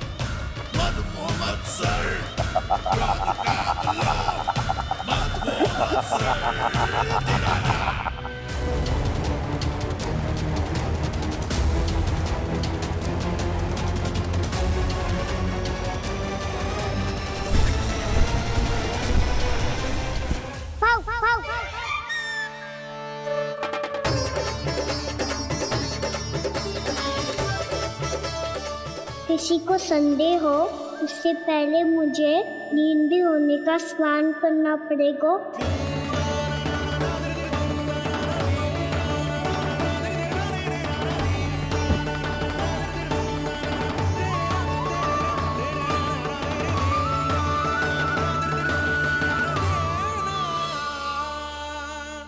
किसी को संदेह हो इससे पहले मुझे नींद भी होने का स्नान करना पड़ेगा।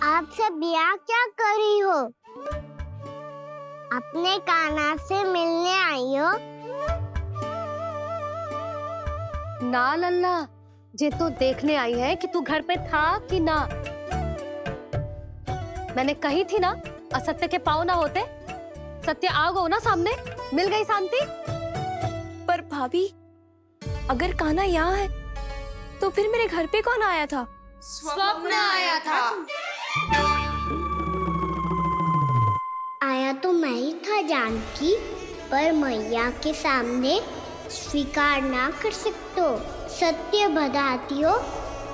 आप सब यहाँ क्या कर रही हो? अपने कान्हा से मिलने आई हो? ना लल्ला, जे तो देखने आई है कि तू घर पे था कि ना। मैंने कही थी ना, असत्य के पाँव ना होते। सत्य आ गो ना सामने, मिल गई शांति। पर भाभी, अगर कान्हा यहाँ है तो फिर मेरे घर पे कौन आया था? स्वप्न आया था। आया तो मैं ही था जानकी, पर मैया के सामने स्वीकार ना कर सकते हो। सत्य बताती हो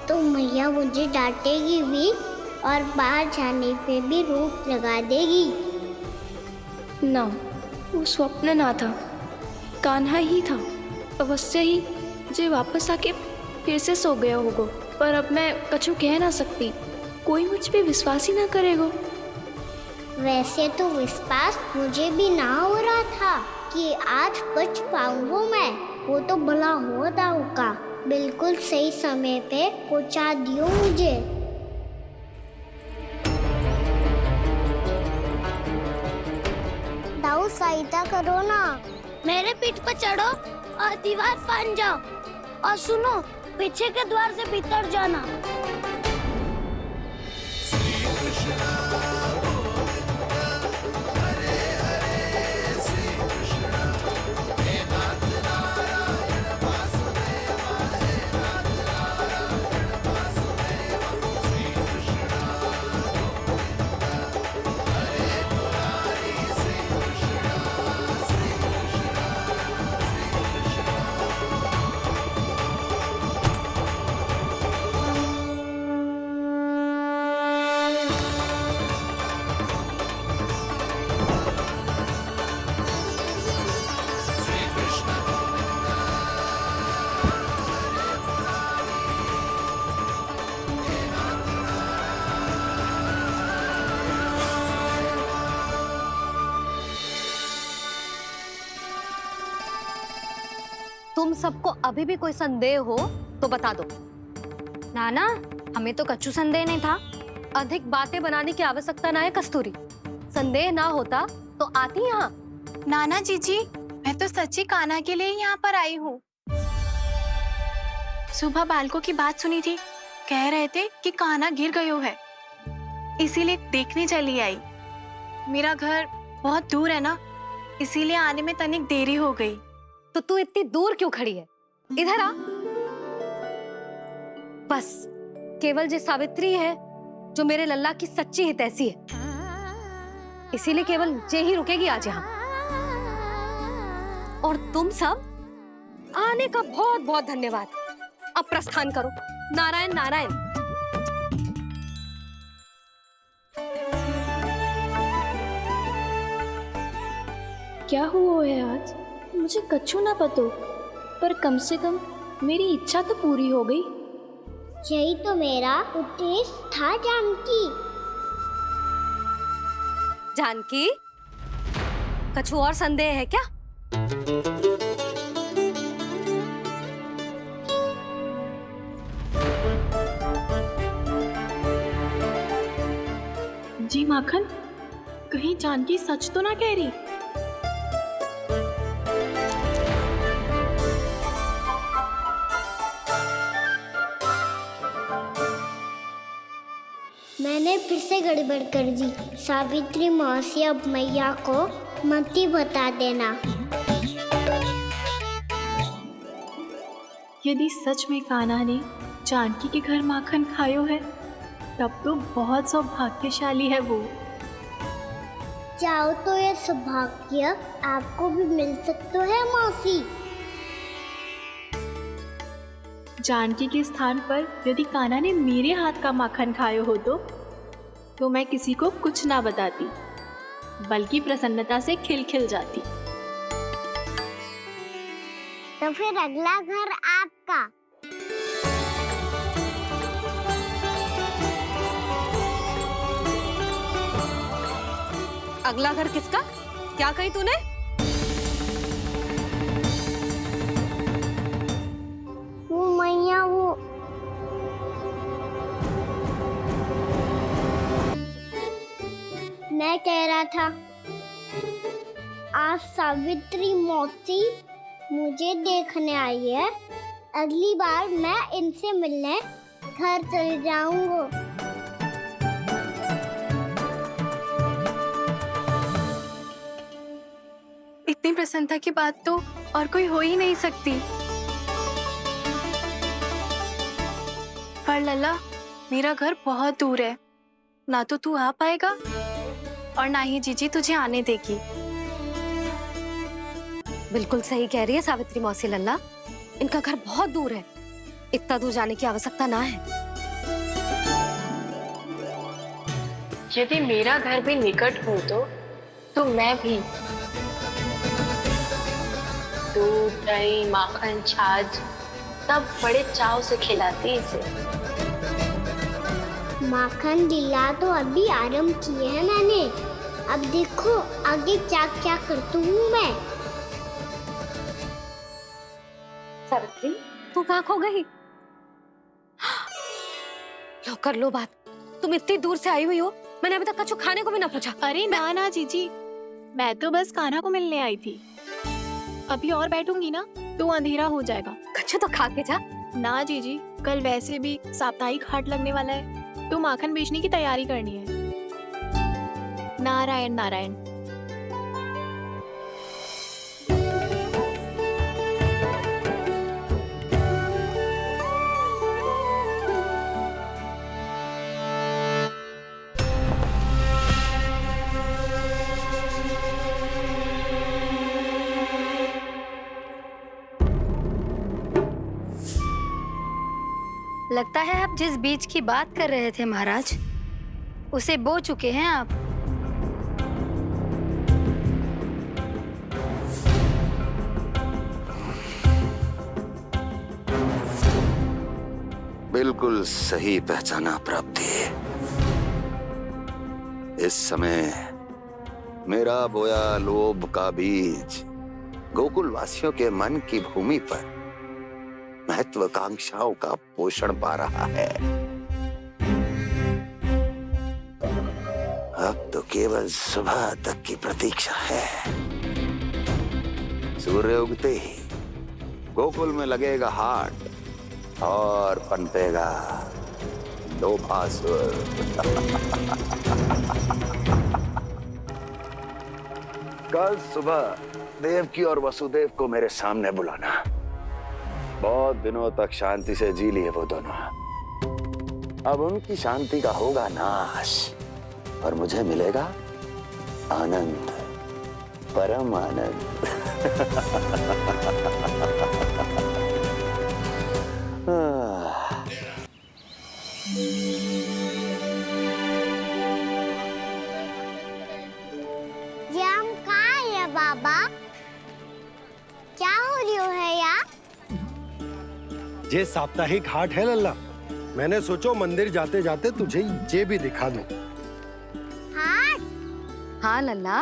तो मैया मुझे डांटेगी भी और बाहर जाने पे भी रोक लगा देगी। ना, वो स्वप्न ना था, कान्हा ही था। अवश्य ही जे वापस आके फिर से सो गया होगा। पर अब मैं कछु कह ना सकती, कोई मुझ पे विश्वास ही ना करेगा। वैसे तो विश्वास मुझे भी ना हो रहा था कि आज बच पाऊंगा मैं। वो तो भला हो दाऊ का, बिल्कुल सही समय पे पहुंचा दियो मुझे। दाऊ सहायता करो ना, मेरे पीठ पर चढ़ो और दीवार फांद जाओ। और सुनो, पीछे के द्वार से भीतर जाना। तुम सबको अभी भी कोई संदेह हो तो बता दो। नाना, हमें तो कच्चू संदेह नहीं था। अधिक बातें बनाने की आवश्यकता ना है कस्तूरी। संदेह ना होता तो आती यहाँ। नाना जीजी, मैं तो सच्ची कान्हा के लिए ही यहाँ पर आई हूँ। सुबह बालकों की बात सुनी थी, कह रहे थे कि कान्हा गिर गयो है, इसीलिए देखने चली आई। मेरा घर बहुत दूर है ना, इसीलिए आने में तनिक देरी हो गई। तो तू इतनी दूर क्यों खड़ी है? इधर आ। बस केवल जे सावित्री है जो मेरे लल्ला की सच्ची हितैषी है, इसीलिए केवल जे ही रुकेगी आज यहाँ। और तुम सब आने का बहुत बहुत धन्यवाद। अब प्रस्थान करो। नारायण नारायण। क्या हुआ है आज? मुझे कछु ना पतो, पर कम से कम मेरी इच्छा तो पूरी हो गई। यही तो मेरा उद्देश्य था जानकी। जानकी, कछु और संदेह है क्या? जी माखन, कहीं जानकी सच तो ना कह रही? मैंने फिर से गड़बड़ कर दी। सावित्री मौसी, अब मैया को मत ही बता देना। यदि सच में कान्हा ने जानकी के घर माखन खायो है, तब तो बहुत सौभाग्यशाली है वो। चाहो तो ये सौभाग्य आपको भी मिल सकता है मौसी। जानकी के स्थान पर यदि कान्हा ने मेरे हाथ का माखन खायो हो तो मैं किसी को कुछ ना बताती, बल्कि प्रसन्नता से खिलखिल जाती। तो फिर अगला घर आपका। अगला घर किसका? क्या कही तूने? वो मैया वो मैं कह रहा था आज सावित्री मौसी मुझे देखने आई है। अगली बार मैं इनसे मिलने घर चले जाऊंगा। इतनी प्रसन्नता की बात तो और कोई हो ही नहीं सकती। पर लल्ला, मेरा घर बहुत दूर है, ना तो तू आ पाएगा और ना ही जीजी तुझे आने देगी। बिल्कुल सही कह रही है सावित्री मौसी लल्ला, इनका घर बहुत दूर है, इतना दूर जाने की आवश्यकता ना है। यदि मेरा घर भी निकट हो तो मैं भी दूध, दही, माखन, छाछ सब बड़े चाव से खिलाती इसे। माखन लीला तो अभी आरंभ की है मैंने। अब देखो आगे क्या क्या करती हूँ मैं। सावित्री, तू कहाँ खो गई? लो कर लो बात, तुम इतनी दूर से आई हुई हो, मैंने अभी तक कुछ खाने को भी ना पूछा। अरे ना ना जीजी, मैं तो बस कान्हा को मिलने आई थी। अभी और बैठूंगी ना तो अंधेरा हो जाएगा। कच्छु तो खा के जा। ना जीजी, कल वैसे भी साप्ताहिक हाट लगने वाला है, तो माखन बेचने की तैयारी करनी है। नारायण नारायण। लगता है आप जिस बीज की बात कर रहे थे महाराज, उसे बो चुके हैं आप। बिल्कुल सही पहचाना प्राप्ति। इस समय मेरा बोया लोभ का बीज गोकुल वासियों के मन की भूमि पर महत्वाकांक्षाओं का पोषण पा रहा है। अब तो केवल सुबह तक की प्रतीक्षा है। सूर्य उगते ही गोकुल में लगेगा हाट और पनपेगा लोभासुर। कल सुबह देवकी और वसुदेव को मेरे सामने बुलाना। बहुत दिनों तक शांति से जी लिए वो दोनों, अब उनकी शांति का होगा नाश और मुझे मिलेगा आनंद, परम आनंद। ये हम कहाँ है बाबा? क्या हो रही है यार? ये साप्ताहिक हाट है लल्ला, मैंने सोचो मंदिर जाते जाते तुझे ये भी दिखा दूं। हाट? हाँ लल्ला,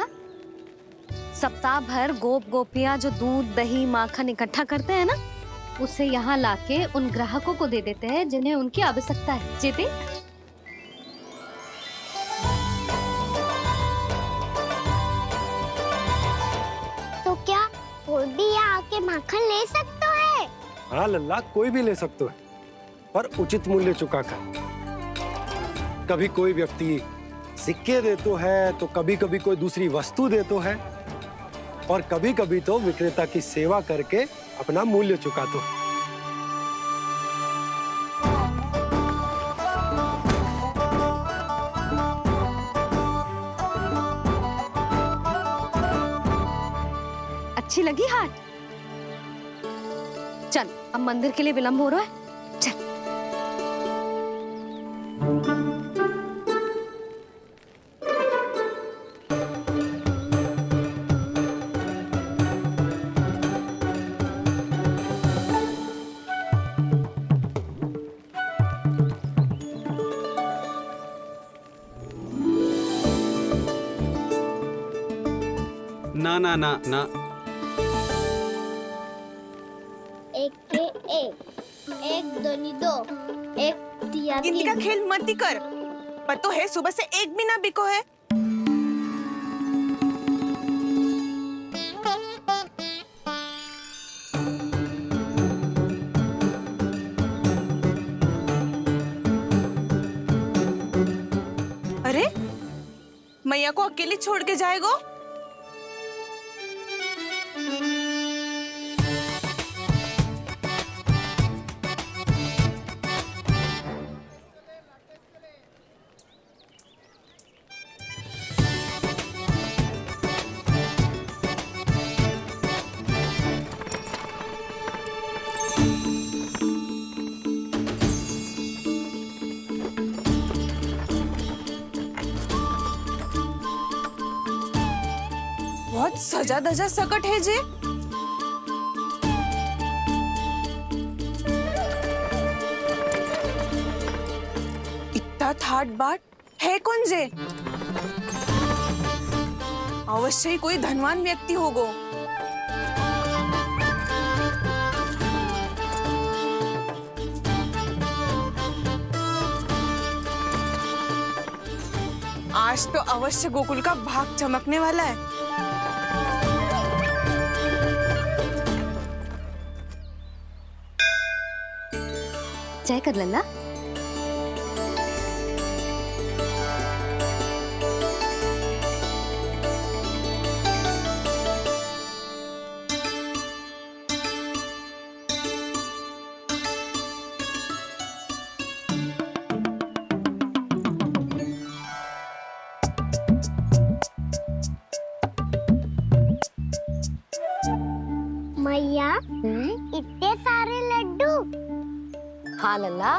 सप्ताह भर गोप गोपियां जो दूध, दही, माखन इकट्ठा करते हैं ना, उसे यहाँ लाके उन ग्राहकों को दे देते हैं जिन्हें उनकी आवश्यकता है। जी देख। तो क्या कोई भी यहाँ आके माखन ले सकता है? हाँ लल्ला, कोई भी ले सकते है, पर उचित मूल्य चुका कर। कभी कोई व्यक्ति सिक्के देतो है, तो कभी कभी कोई दूसरी वस्तु देतो है, और कभी कभी तो विक्रेता की सेवा करके अपना मूल्य चुकातो है। अच्छी लगी हाट? चल, अब मंदिर के लिए विलंब हो रहा है, चल। ना ना ना ना। एक के एक दोनी दो, एक दिया गिनती का खेल मत ही कर। पतो है सुबह से एक भी ना बिको है। अरे मैया को अकेले छोड़ के जाएगो? बहुत सजा धजा सकट है जे। इतना थाट बाट है कौन जे? अवश्य ही कोई धनवान व्यक्ति होगो। आज तो अवश्य गोकुल का भाग चमकने वाला है। जय कर लल्ला। मैया इतने सारे लड्डू। हाँ लल्ला,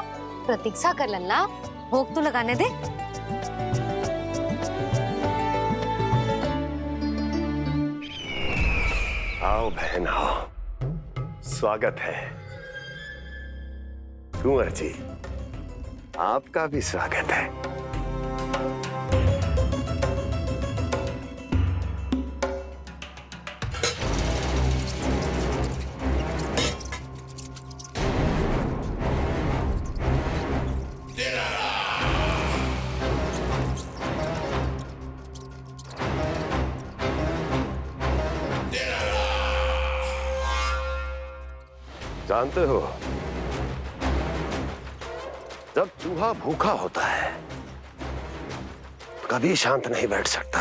प्रतीक्षा कर लल्ला, भोग तो लगाने दे। आओ बहन आओ, स्वागत है। कुंवर जी, आपका भी स्वागत है। जानते हो, जब चूहा भूखा होता है तो कभी शांत नहीं बैठ सकता।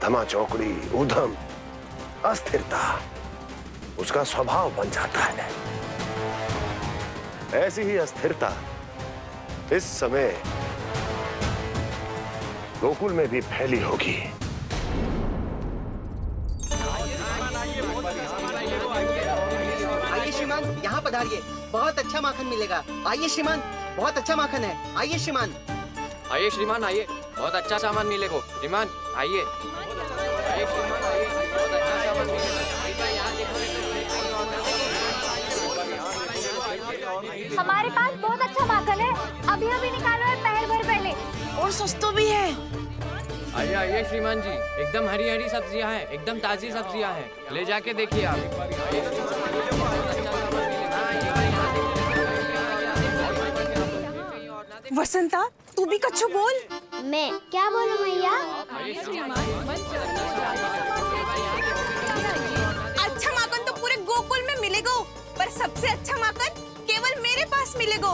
धमा चौकड़ी, उधम, अस्थिरता उसका स्वभाव बन जाता है। ऐसी ही अस्थिरता इस समय गोकुल में भी फैली होगी। श्रीमान यहाँ पधारिए, बहुत अच्छा माखन मिलेगा। आइए श्रीमान, बहुत अच्छा माखन है। आइए श्रीमान। आइए श्रीमान आइए, बहुत अच्छा सामान मिलेगा। श्रीमान आइए। आइए श्रीमान आइए, बहुत अच्छा सामान मिलेगा। हमारे पास बहुत अच्छा माखन है, अभी अभी निकालो है पहर भर पहले। और सस्ता भी है। आइए आइए श्रीमान जी, एकदम हरी हरी सब्जियां हैं, एकदम ताजी सब्जियां हैं, ले जाके देखिए आप। वसंता, तू भी कच्छु बोल। मैं क्या बोलूं मैया? अच्छा माखन तो पूरे गोकुल में मिलेगा, पर सबसे अच्छा माखन केवल मेरे पास मिलेगा।